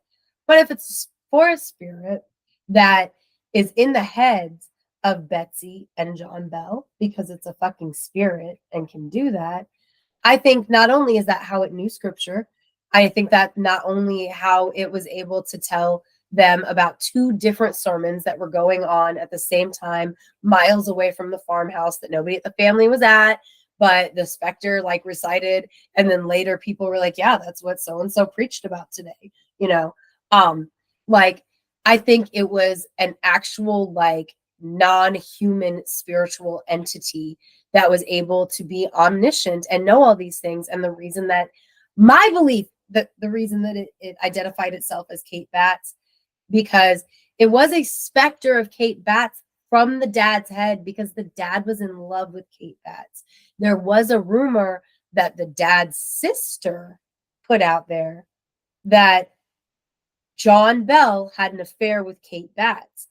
But if it's a forest spirit that is in the heads of Betsy and John Bell, because it's a fucking spirit and can do that, I think not only is that how it knew scripture, I think that not only how it was able to tell them about two different sermons that were going on at the same time, miles away from the farmhouse that nobody at the family was at, but the specter like recited, and then later people were like, yeah, that's what so-and-so preached about today, like I think it was an actual like non-human spiritual entity that was able to be omniscient and know all these things. And the reason that my belief that the reason that it identified itself as Kate Batts, because it was a specter of Kate Batts from the dad's head, because the dad was in love with Kate Batts. There was a rumor that the dad's sister put out there that John Bell had an affair with Kate Batts,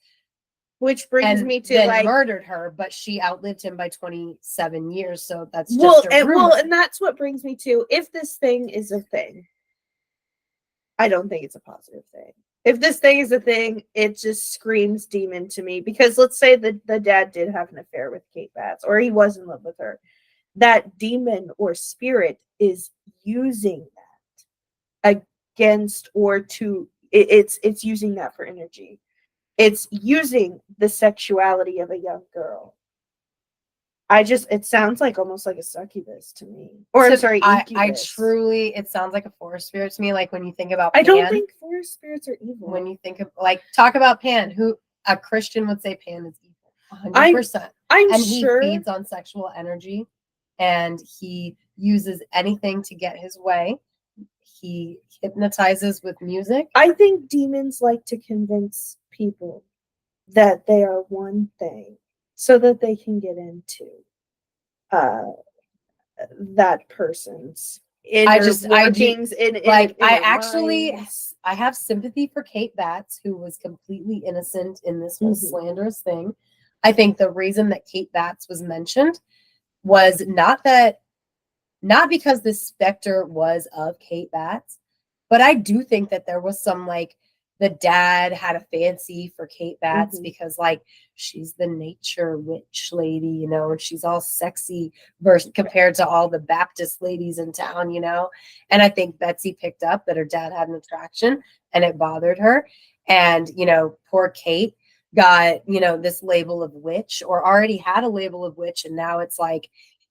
which brings me to then murdered her, but she outlived him by 27 years. So that's just a rumor. And that's what brings me to, if this thing is a thing, I don't think it's a positive thing. If this thing is a thing, it just screams demon to me, because let's say the dad did have an affair with Kate Batts, or he was in love with her. That demon or spirit is using that against, or to, it's using that for energy. It's using the sexuality of a young girl. It sounds like almost like a succubus to me. Or I'm sorry, incubus. It sounds like a forest spirit to me. Like when you think about Pan, I don't Pan, think forest spirits are evil. When you think of talk about Pan, who a Christian would say Pan is evil, 100%. And he feeds on sexual energy, and he uses anything to get his way. He hypnotizes with music. I think demons like to convince people that they are one thing so that they can get into that person's inner workings. I have sympathy for Kate Batts, who was completely innocent in this whole slanderous thing. I think the reason that Kate Batts was mentioned was not because the specter was of Kate Batts, but I do think that there was some the dad had a fancy for Kate Batts because she's the nature witch lady, and she's all sexy compared to all the Baptist ladies in town, and I think Betsy picked up that her dad had an attraction and it bothered her. And, poor Kate got, this label of witch, or already had a label of witch. And now it's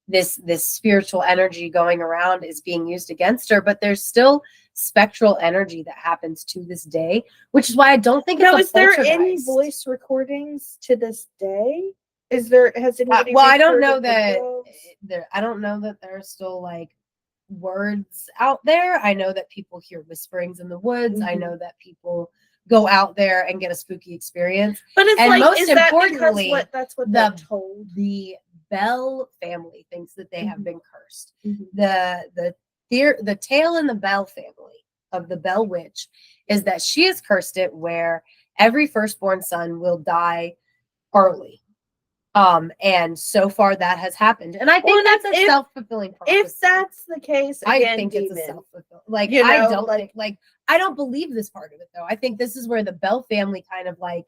this spiritual energy going around is being used against her, but there's still spectral energy that happens to this day, which is why I don't think it's a is there any poltergeist. voice recordings to this day? Has anybody well, I don't know recorded that videos? I don't know that there's still like words out there. I know that people hear whisperings in the woods. I know that people go out there and get a spooky experience. But it's and like, most is that importantly, because that's what the- they're told? The Bell family thinks that they have been cursed. Mhm. The tale in the Bell family of the Bell Witch is that she has cursed it where every firstborn son will die early. And so far that has happened. And I think that's a self-fulfilling prophecy. If that's the case, again, I think it's a self-fulfilling. Like, You know, I don't think, like, I don't believe this part of it though. I think this is where the Bell family kind of like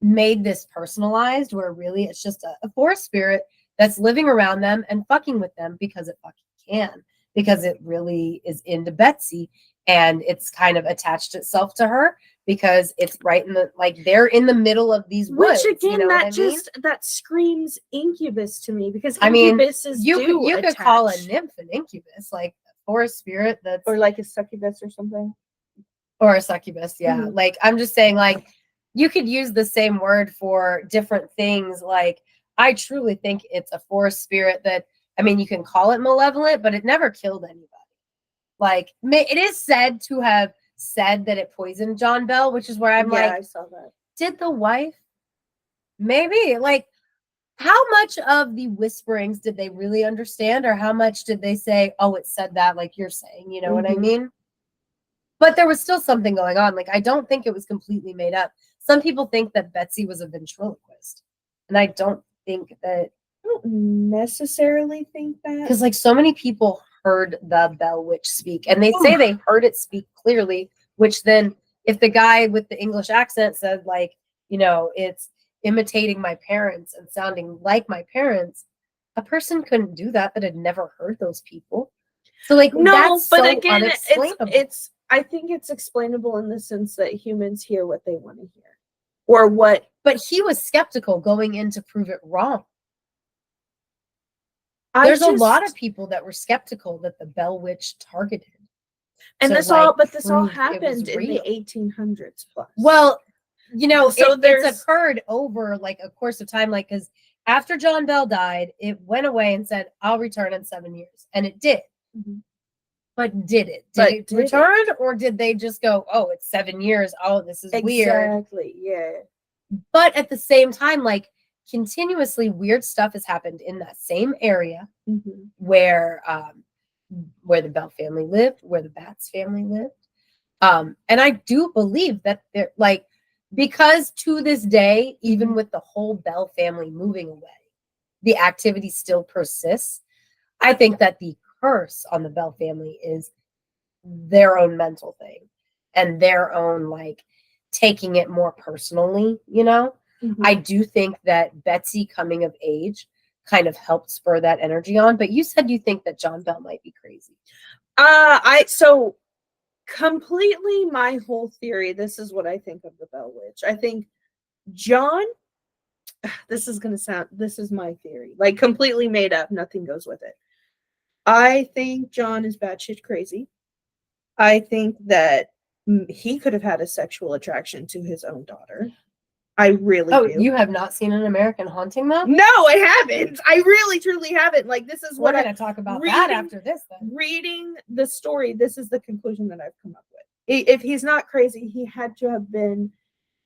made this personalized, where really it's just a forest spirit that's living around them and fucking with them because it fucking can, because it really is into Betsy and it's kind of attached itself to her because it's right in the, like, they're in the middle of these woods. Which again, you know that that screams incubus to me, because I mean, incubuses you could call a nymph an incubus, like a forest spirit that's, or like a succubus or something, or a succubus. Yeah. Mhm. Like, I'm just saying, like, you could use the same word for different things. Like, I truly think it's a forest spirit that, I mean, you can call it malevolent, but it never killed anybody. Like, it is said to have said that it poisoned John Bell, which is where I'm like, I saw that. did the wife? Maybe. Like, how much of the whisperings did they really understand, or how much did they say, oh, it said that, like you're saying, you know what I mean? But there was still something going on. Like, I don't think it was completely made up. Some people think that Betsy was a ventriloquist, and I don't think that. I don't necessarily think that, because like so many people heard the Bell Witch speak, and they say they heard it speak clearly, which then if the guy with the English accent said, like, you know, it's imitating my parents and sounding like my parents, a person couldn't do that had never heard those people. So like, no, that's but so again, unexplainable. it's I think it's explainable in the sense that humans hear what they want to hear, or what. But he was skeptical going in to prove it wrong. There's a lot of people that were skeptical that the Bell Witch targeted. And this all happened in the 1800s plus. Well, you know, so it's occurred over like a course of time, like, because after John Bell died, it went away and said, I'll return in 7 years. And it did. But did it? Did it return? Or did they just go, oh, it's 7 years. Oh, this is weird. Exactly. Yeah. But at the same time, like, continuously weird stuff has happened in that same area where the Bell family lived, where the Batts family lived. And I do believe that they're like, because to this day, even with the whole Bell family moving away, the activity still persists. I think that the curse on the Bell family is their own mental thing and their own, like, taking it more personally, you know? I do think that Betsy coming of age kind of helped spur that energy on. But you said you think that John Bell might be crazy. So completely my whole theory, this is what I think of the Bell Witch. I think John, this is my theory, like completely made up, nothing goes with it. I think John is batshit crazy. I think that he could have had a sexual attraction to his own daughter. I really do. You have not seen An American Haunting, though? No, I haven't. I really, truly haven't. Like, this is We're going to talk about that after this, then. Reading the story, this is the conclusion that I've come up with. If he's not crazy, he had to have been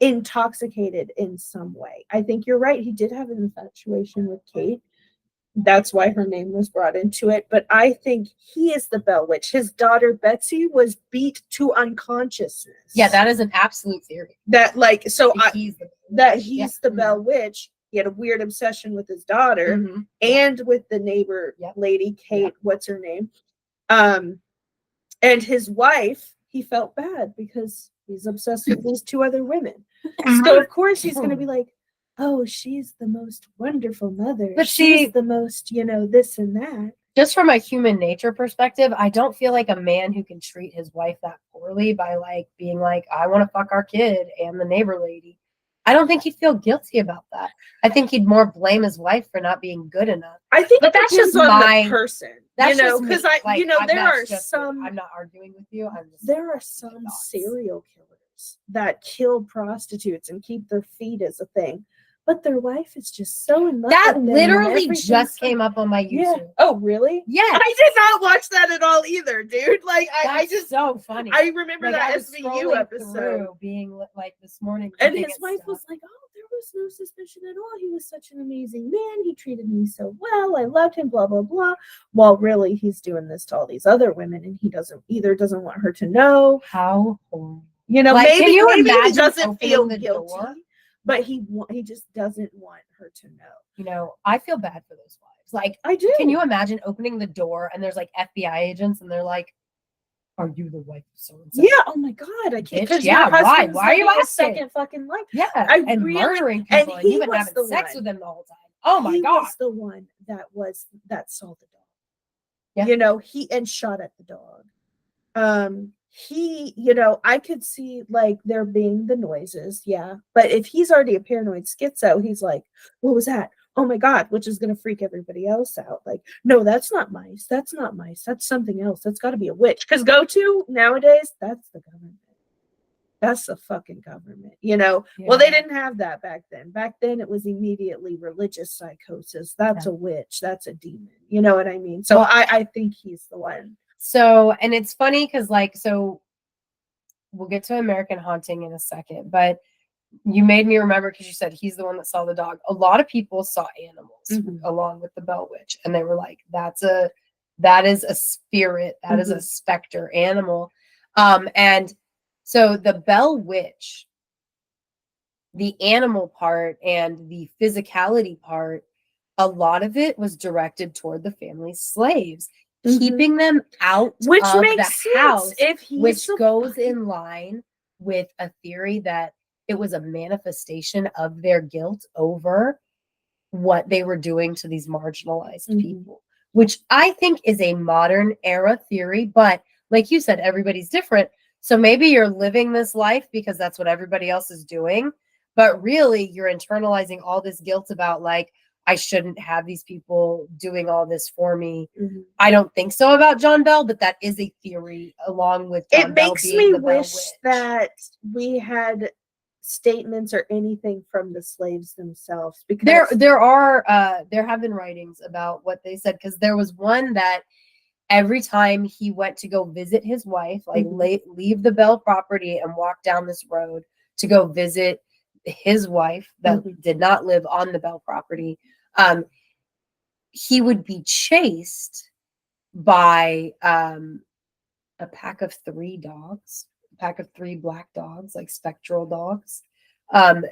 intoxicated in some way. I think you're right. He did have an infatuation with Kate. That's why her name was brought into it. But I think he is the Bell Witch. His daughter, Betsy, was beat to unconsciousness. Yeah, that is an absolute theory. That, like, so he's the Bell Witch. He had a weird obsession with his daughter and with the neighbor lady, Kate, what's her name? And his wife, he felt bad because he's obsessed with these two other women. So, of course, he's going to be like, oh, she's the most wonderful mother. But she's the most, you know, this and that. Just from a human nature perspective, I don't feel like a man who can treat his wife that poorly by, like, being like, I want to fuck our kid and the neighbor lady. I don't think he'd feel guilty about that. I think he'd more blame his wife for not being good enough. I think But that's that's just just on my- the person. That's you know, just me. because there that's are just some me. I'm not arguing with you. I'm just there are some thoughts. serial killers that kill prostitutes and keep their feet as a thing, but their wife is just so in love That with them and literally everything's just fine. came up on my Yeah. YouTube. Oh, really? Yes. I did not watch that at all either, dude. Like, I That's just so funny. I remember Like, I that was SVU scrolling episode. through being like this morning, And looking his at wife stuff. was like, "Oh, there was no suspicion at all. He was such an amazing man. He treated me so well. I loved him, blah, blah, blah." While really he's doing this to all these other women and he doesn't want her to know. How horrible. You know, Like, can maybe you he imagine doesn't opening feel the guilty, door? but he just doesn't want her to know. You know, I feel bad for those wives. Like, I do. can you imagine opening the door and there's like FBI agents and they're like, "Are you the wife of so and so?" Yeah. Oh my God. I can't. Bitch, Because yeah, your why? husband's Why are you living a asking? second fucking life. Yeah. I And really- murdering and people and, he even was having the sex one. with them the whole time. Oh my he God. was the one that saw the dog. Yeah. You know, and shot at the dog. I could see like there being the noises, yeah. But if he's already a paranoid schizo, he's like, "What was that? Oh my God," which is gonna freak everybody else out. Like, no, that's not mice. That's not mice. That's something else. That's gotta be a witch. Because go-to nowadays, that's the government. That's the fucking government, you know. Well, they didn't have that back then. Back then, it was immediately religious psychosis. That's a witch. That's a demon. You know what I mean? So I think he's the one. So, and it's funny because, like, so we'll get to American Haunting in a second, but you made me remember because you said he's the one that saw the dog. A lot of people saw animals along with the Bell Witch, and they were like, that is a spirit, that is a specter animal. And so the Bell Witch, the animal part and the physicality part, a lot of it was directed toward the family's slaves. Keeping them out Which of makes the house, sense if he's which the goes fucking- in line with a theory that it was a manifestation of their guilt over what they were doing to these marginalized people, which I think is a modern era theory. But like you said, everybody's different. So maybe you're living this life because that's what everybody else is doing. But really, you're internalizing all this guilt about, like, I shouldn't have these people doing all this for me. I don't think so about John Bell, but that is a theory along with John Bell makes being me the Bell wish Witch. that we had statements or anything from the slaves themselves, because there have been writings about what they said, because there was one that every time he went to go visit his wife, like leave the Bell property and walk down this road to go visit his wife that did not live on the Bell property, he would be chased by a pack of 3 dogs, a pack of 3 black dogs, like spectral dogs. And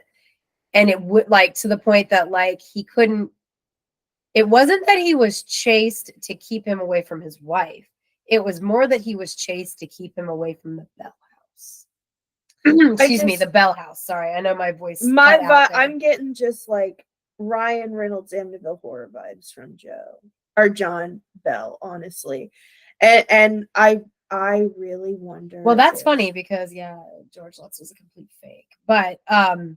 it would, like, to the point that, like, he couldn't, it wasn't that he was chased to keep him away from his wife. It was more that he was chased to keep him away from the Bell house. Excuse me, the Bell house. Sorry, I know my voice. I'm getting just like Ryan Reynolds Amityville Horror vibes from John Bell, honestly, and I really wonder. Well, that's funny because George Lutz was a complete fake, but the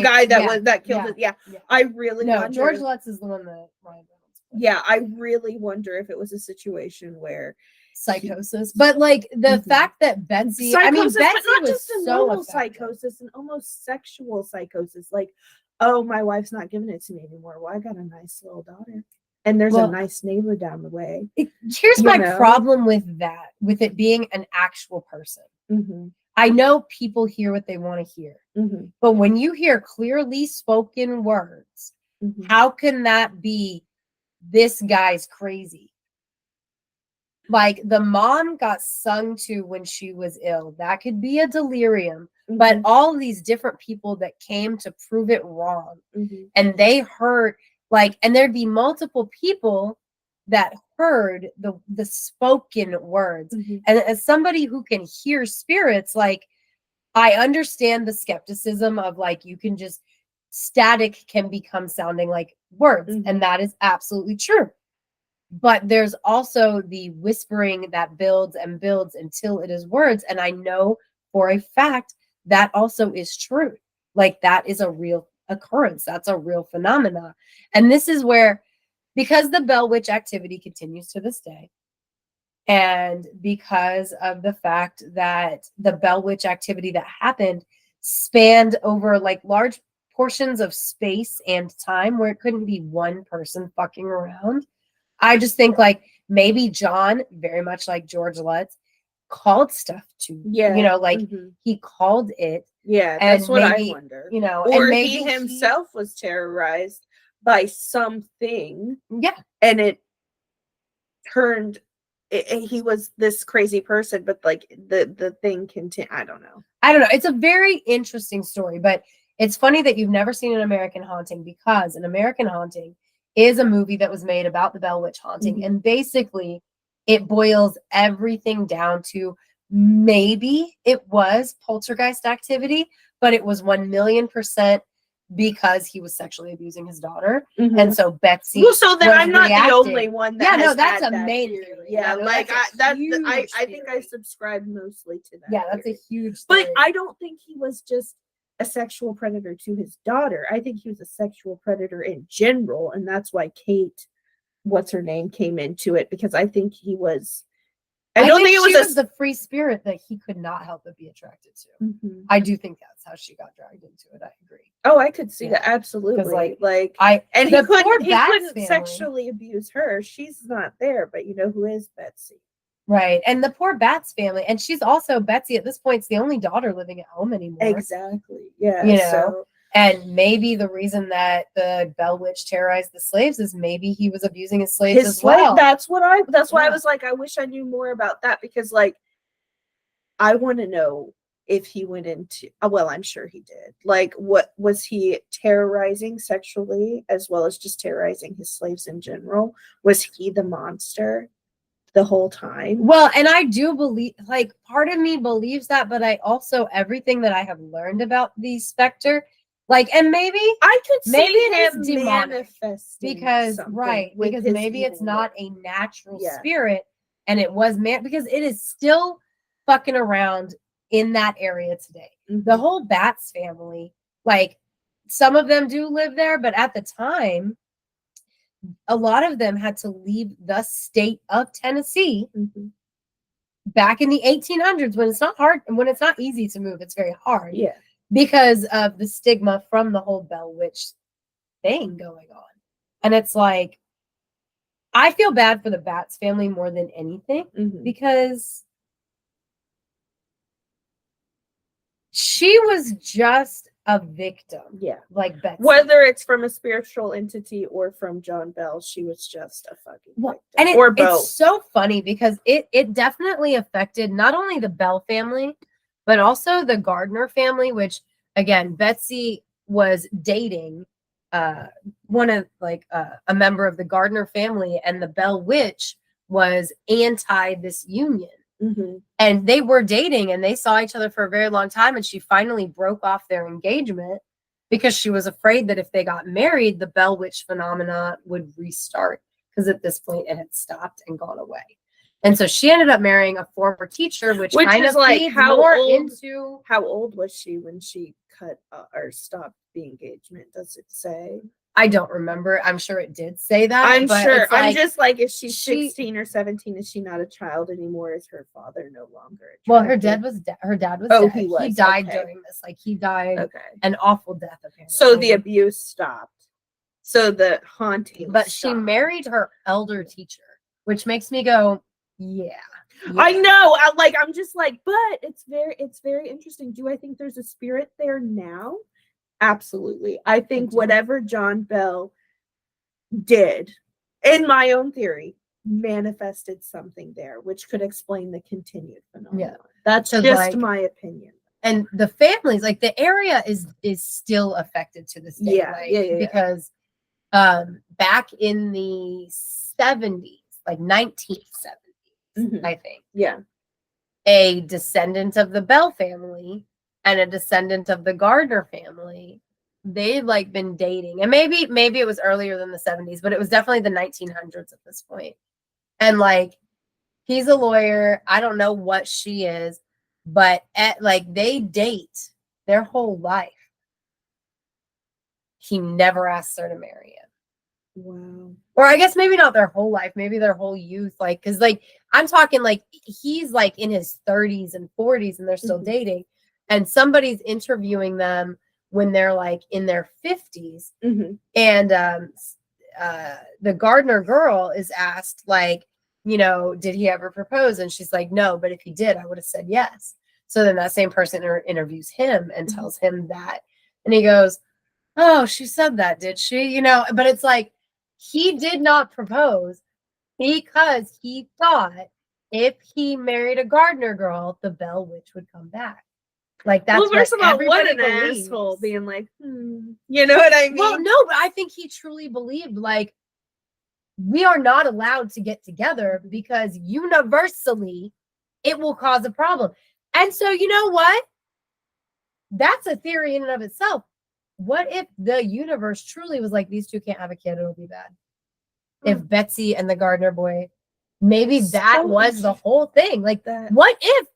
guy that killed it. Yeah. I really wonder. George Lutz is the one that Ryan Reynolds played. Yeah, I really wonder if it was a situation where psychosis, but like the fact that Betsy, psychosis, Betsy but not was just a so normal effective. psychosis, and almost sexual psychosis. Like, oh, my wife's not giving it to me anymore. Well, I got a nice little daughter, and there's a nice neighbor down the way. Here's my problem with that, with it being an actual person. I know people hear what they want to hear, but when you hear clearly spoken words, how can that be this guy's crazy? Like, the mom got sung to when she was ill. That could be a delirium, but all of these different people that came to prove it wrong, and they heard, like, and there'd be multiple people that heard the spoken words. And as somebody who can hear spirits, like, I understand the skepticism of, like, you can just, static can become sounding like words, and that is absolutely true. But there's also the whispering that builds and builds until it is words. And I know for a fact that also is true. Like that is a real occurrence. That's a real phenomena. And this is where, because the Bell Witch activity continues to this day, and because of the fact that the Bell Witch activity that happened spanned over like large portions of space and time where it couldn't be one person fucking around, I just think like maybe John, very much like George Lutz, called stuff to, like he called it. Yeah, and that's what maybe, I wonder. and Or maybe he himself was terrorized by something. Yeah. And it turned, he was this crazy person, but like the thing continued. I don't know. It's a very interesting story, but it's funny that you've never seen An American Haunting, because An American Haunting is a movie that was made about the Bell Witch haunting. And basically it boils everything down to maybe it was poltergeist activity, but it was 1,000,000% because he was sexually abusing his daughter. And so Betsy, well, so then I'm not reacting. the only one that has that's had a that main theory. theory. Yeah, like I think I theory. subscribe mostly to that. Yeah, that's theory. a huge But theory. I don't think he was just a sexual predator to his daughter. I think he was a sexual predator in general, and that's why Kate, what's her name, came into it, because I think he was. I don't think it was the free spirit that he could not help but be attracted to. I do think that's how she got dragged into it. I agree. Oh, I could see that absolutely. And he couldn't sexually abuse her. She's not there, but you know who is Betsy. Right. And the poor Bats family. And she's also, Betsy at this point is the only daughter living at home anymore. Exactly. Yeah. And maybe the reason that the Bell Witch terrorized the slaves is maybe he was abusing his slaves as well. That's why I was like, I wish I knew more about that, because like I want to know if he went into, well, I'm sure he did. Like, what was he terrorizing sexually as well as just terrorizing his slaves in general? Was he the monster the whole time? Well, and I do believe, like, part of me believes that, but I also, everything that I have learned about the specter, like, and maybe I could see it is him demonic, manifesting because because maybe it's not a natural spirit, and it was because it is still fucking around in that area today. The whole Bats family, like, some of them do live there, but at the time, a lot of them had to leave the state of Tennessee back in the 1800s, when it's not hard, and when it's not easy to move, it's very hard. Yeah. Because of the stigma from the whole Bell Witch thing going on. And it's like, I feel bad for the Bats family more than anything, because she was just a victim. Yeah. Like Betsy. Whether it's from a spiritual entity or from John Bell, she was just a fucking victim. And or both. It's so funny because it definitely affected not only the Bell family, but also the Gardner family, which, again, Betsy was dating one of a member of the Gardner family, and the Bell Witch was anti this union. And they were dating, and they saw each other for a very long time, and she finally broke off their engagement because she was afraid that if they got married, the Bell Witch phenomena would restart, because at this point it had stopped and gone away. And so she ended up marrying a former teacher, which kind is of like how old was she when she cut or stopped the engagement? Does it say? I don't remember. I'm sure it did say that. I'm sure. I'm just like, if she's 16 or 17, is she not a child anymore? Is her father no longer attractive? Well, her dad was dead. He was. He died during this. Like, he died an awful death, apparently. So the abuse stopped. So the haunting But stopped. She married her elder teacher, which makes me go, yeah. I know. I'm just like, but it's very interesting. Do I think there's a spirit there now? Absolutely. I think whatever John Bell did, in my own theory, manifested something there, which could explain the continued phenomenon. Yeah. That's just my opinion. And the families, like, the area is still affected to this day. Yeah. Because back in the 70s, like 1970s, I think. Yeah. A descendant of the Bell family and a descendant of the Gardner family, they've like been dating. And maybe it was earlier than the 70s, but it was definitely the 1900s at this point. And like, he's a lawyer. I don't know what she is, but they date their whole life, he never asks her to marry him. Wow. Or I guess maybe not their whole life, maybe their whole youth. Like, because like I'm talking like he's like in his 30s and 40s and they're still dating. And somebody's interviewing them when they're like in their 50s. And the Gardner girl is asked, like, you know, did he ever propose? And she's like, no, but if he did, I would have said yes. So then that same person interviews him and tells him that. And he goes, oh, she said that, did she? You know, but it's like, he did not propose because he thought if he married a Gardner girl, the Bell Witch would come back. Like, that's well, first of all, what an believes. asshole being like, you know what I mean? Well, no, but I think he truly believed, like, we are not allowed to get together because universally it will cause a problem. And so, you know what? That's a theory in and of itself. What if the universe truly was like, these two can't have a kid, it'll be bad? If Betsy and the Gardner boy, maybe that was the whole thing. Like, that. What if?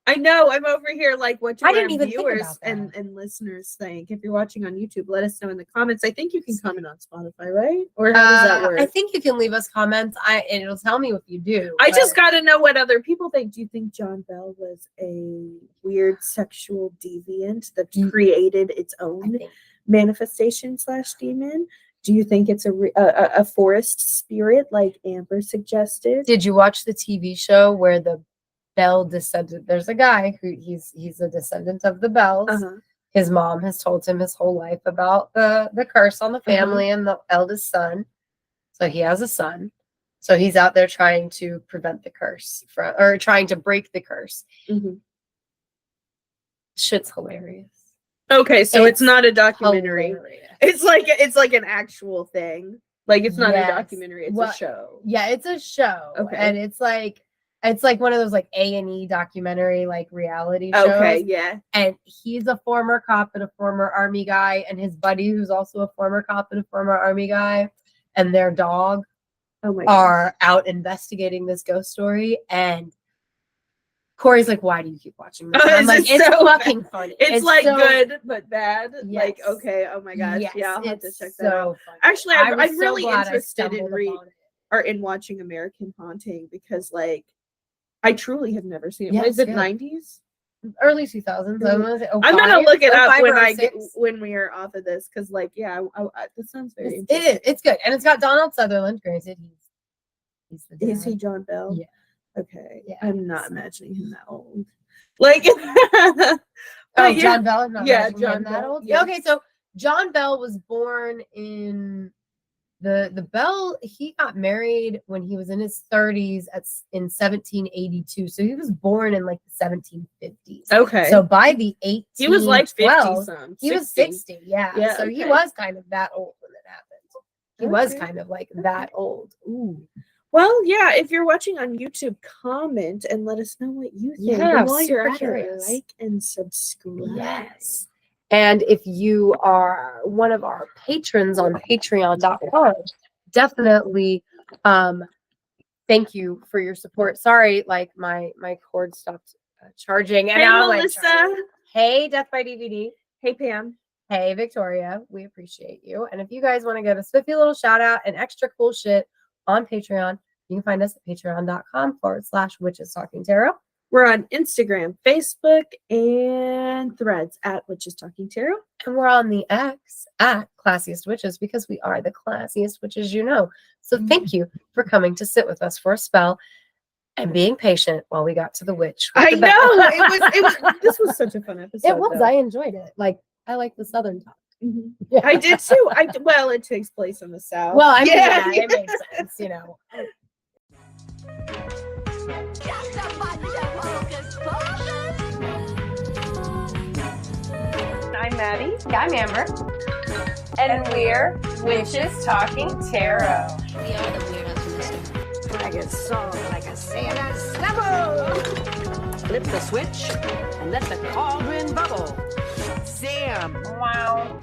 I know, I'm over here like, what do I our didn't even think viewers about that. and listeners think? If you're watching on YouTube, let us know in the comments. I think you can comment on Spotify, right? Or how does that work? I think you can leave us comments. And it'll tell me if you do. I just got to know what other people think. Do you think John Bell was a weird sexual deviant that created its own manifestation / demon? Do you think it's a forest spirit like Amber suggested? Did you watch the TV show where the Bell descendant? There's a guy who he's a descendant of the Bells. His mom has told him his whole life about the curse on the family and the eldest son. So he has a son. So he's out there trying to prevent the curse or trying to break the curse. Shit's hilarious. Okay, so it's not a documentary. Hilarious. It's like an actual thing. Like, it's not a documentary, it's a show. Yeah, it's a show. Okay. And it's like one of those like A&E documentary like reality shows. Okay, yeah. And he's a former cop and a former army guy, and his buddy who's also a former cop and a former army guy, and their dog are out investigating this ghost story. And Corey's like, why do you keep watching this? I'm like, it's so fucking funny. It's like so good but bad. Yes. Like, okay, oh my gosh. Yes, yeah, I'll have to check so that out. funny. Actually, I'm so really glad interested in watching American Haunting because, like, I truly have never seen it. Yeah, is it 90s? Early 2000s. I'm gonna look it up when we are off of this because, like, yeah, this sounds very interesting. It is. It's good, and it's got Donald Sutherland. Granted, he's the dad. Is he John Bell? Yeah. Okay. Yeah. I'm not imagining him that old. Like, John Bell. John that Bell. old. Yeah. Okay, so John Bell was born in the Bell. He got married when he was in his 30s in 1782. So he was born in like the 1750s. Okay. So by the 1812, he was like 50 some. He was 60. Yeah. So he was kind of that old when it happened. He was kind of like that old. Ooh. Well, yeah, if you're watching on YouTube, comment and let us know what you think. Yeah, and while you're at curious. it, like and subscribe. Yes. And if you are one of our patrons on patreon.com, definitely thank you for your support. Sorry, like my cord stopped charging. And hey, now Melissa. Hey, Death by DVD. Hey, Pam. Hey, Victoria. We appreciate you. And if you guys want to give a spiffy little shout out and extra cool shit on Patreon, you can find us at patreon.com/Witches Talking Tarot. We're on Instagram, Facebook, and Threads at Witches Talking Tarot. And we're on the X at Classiest Witches because we are the classiest witches you know. So thank you for coming to sit with us for a spell and being patient while we got to the witch. I know. It was. This was such a fun episode. It was. Though. I enjoyed it. Like, I like the Southern talk. Yeah. I did too. Well, it takes place in the South. Well, I mean, yeah, it makes sense, you know. I'm Maddie. I'm Amber. And we're Witches Talking Tarot. We are the weird optimistic. Like a song, like a Santa's snubble. Flip the switch and let the cauldron bubble. Sam. Wow.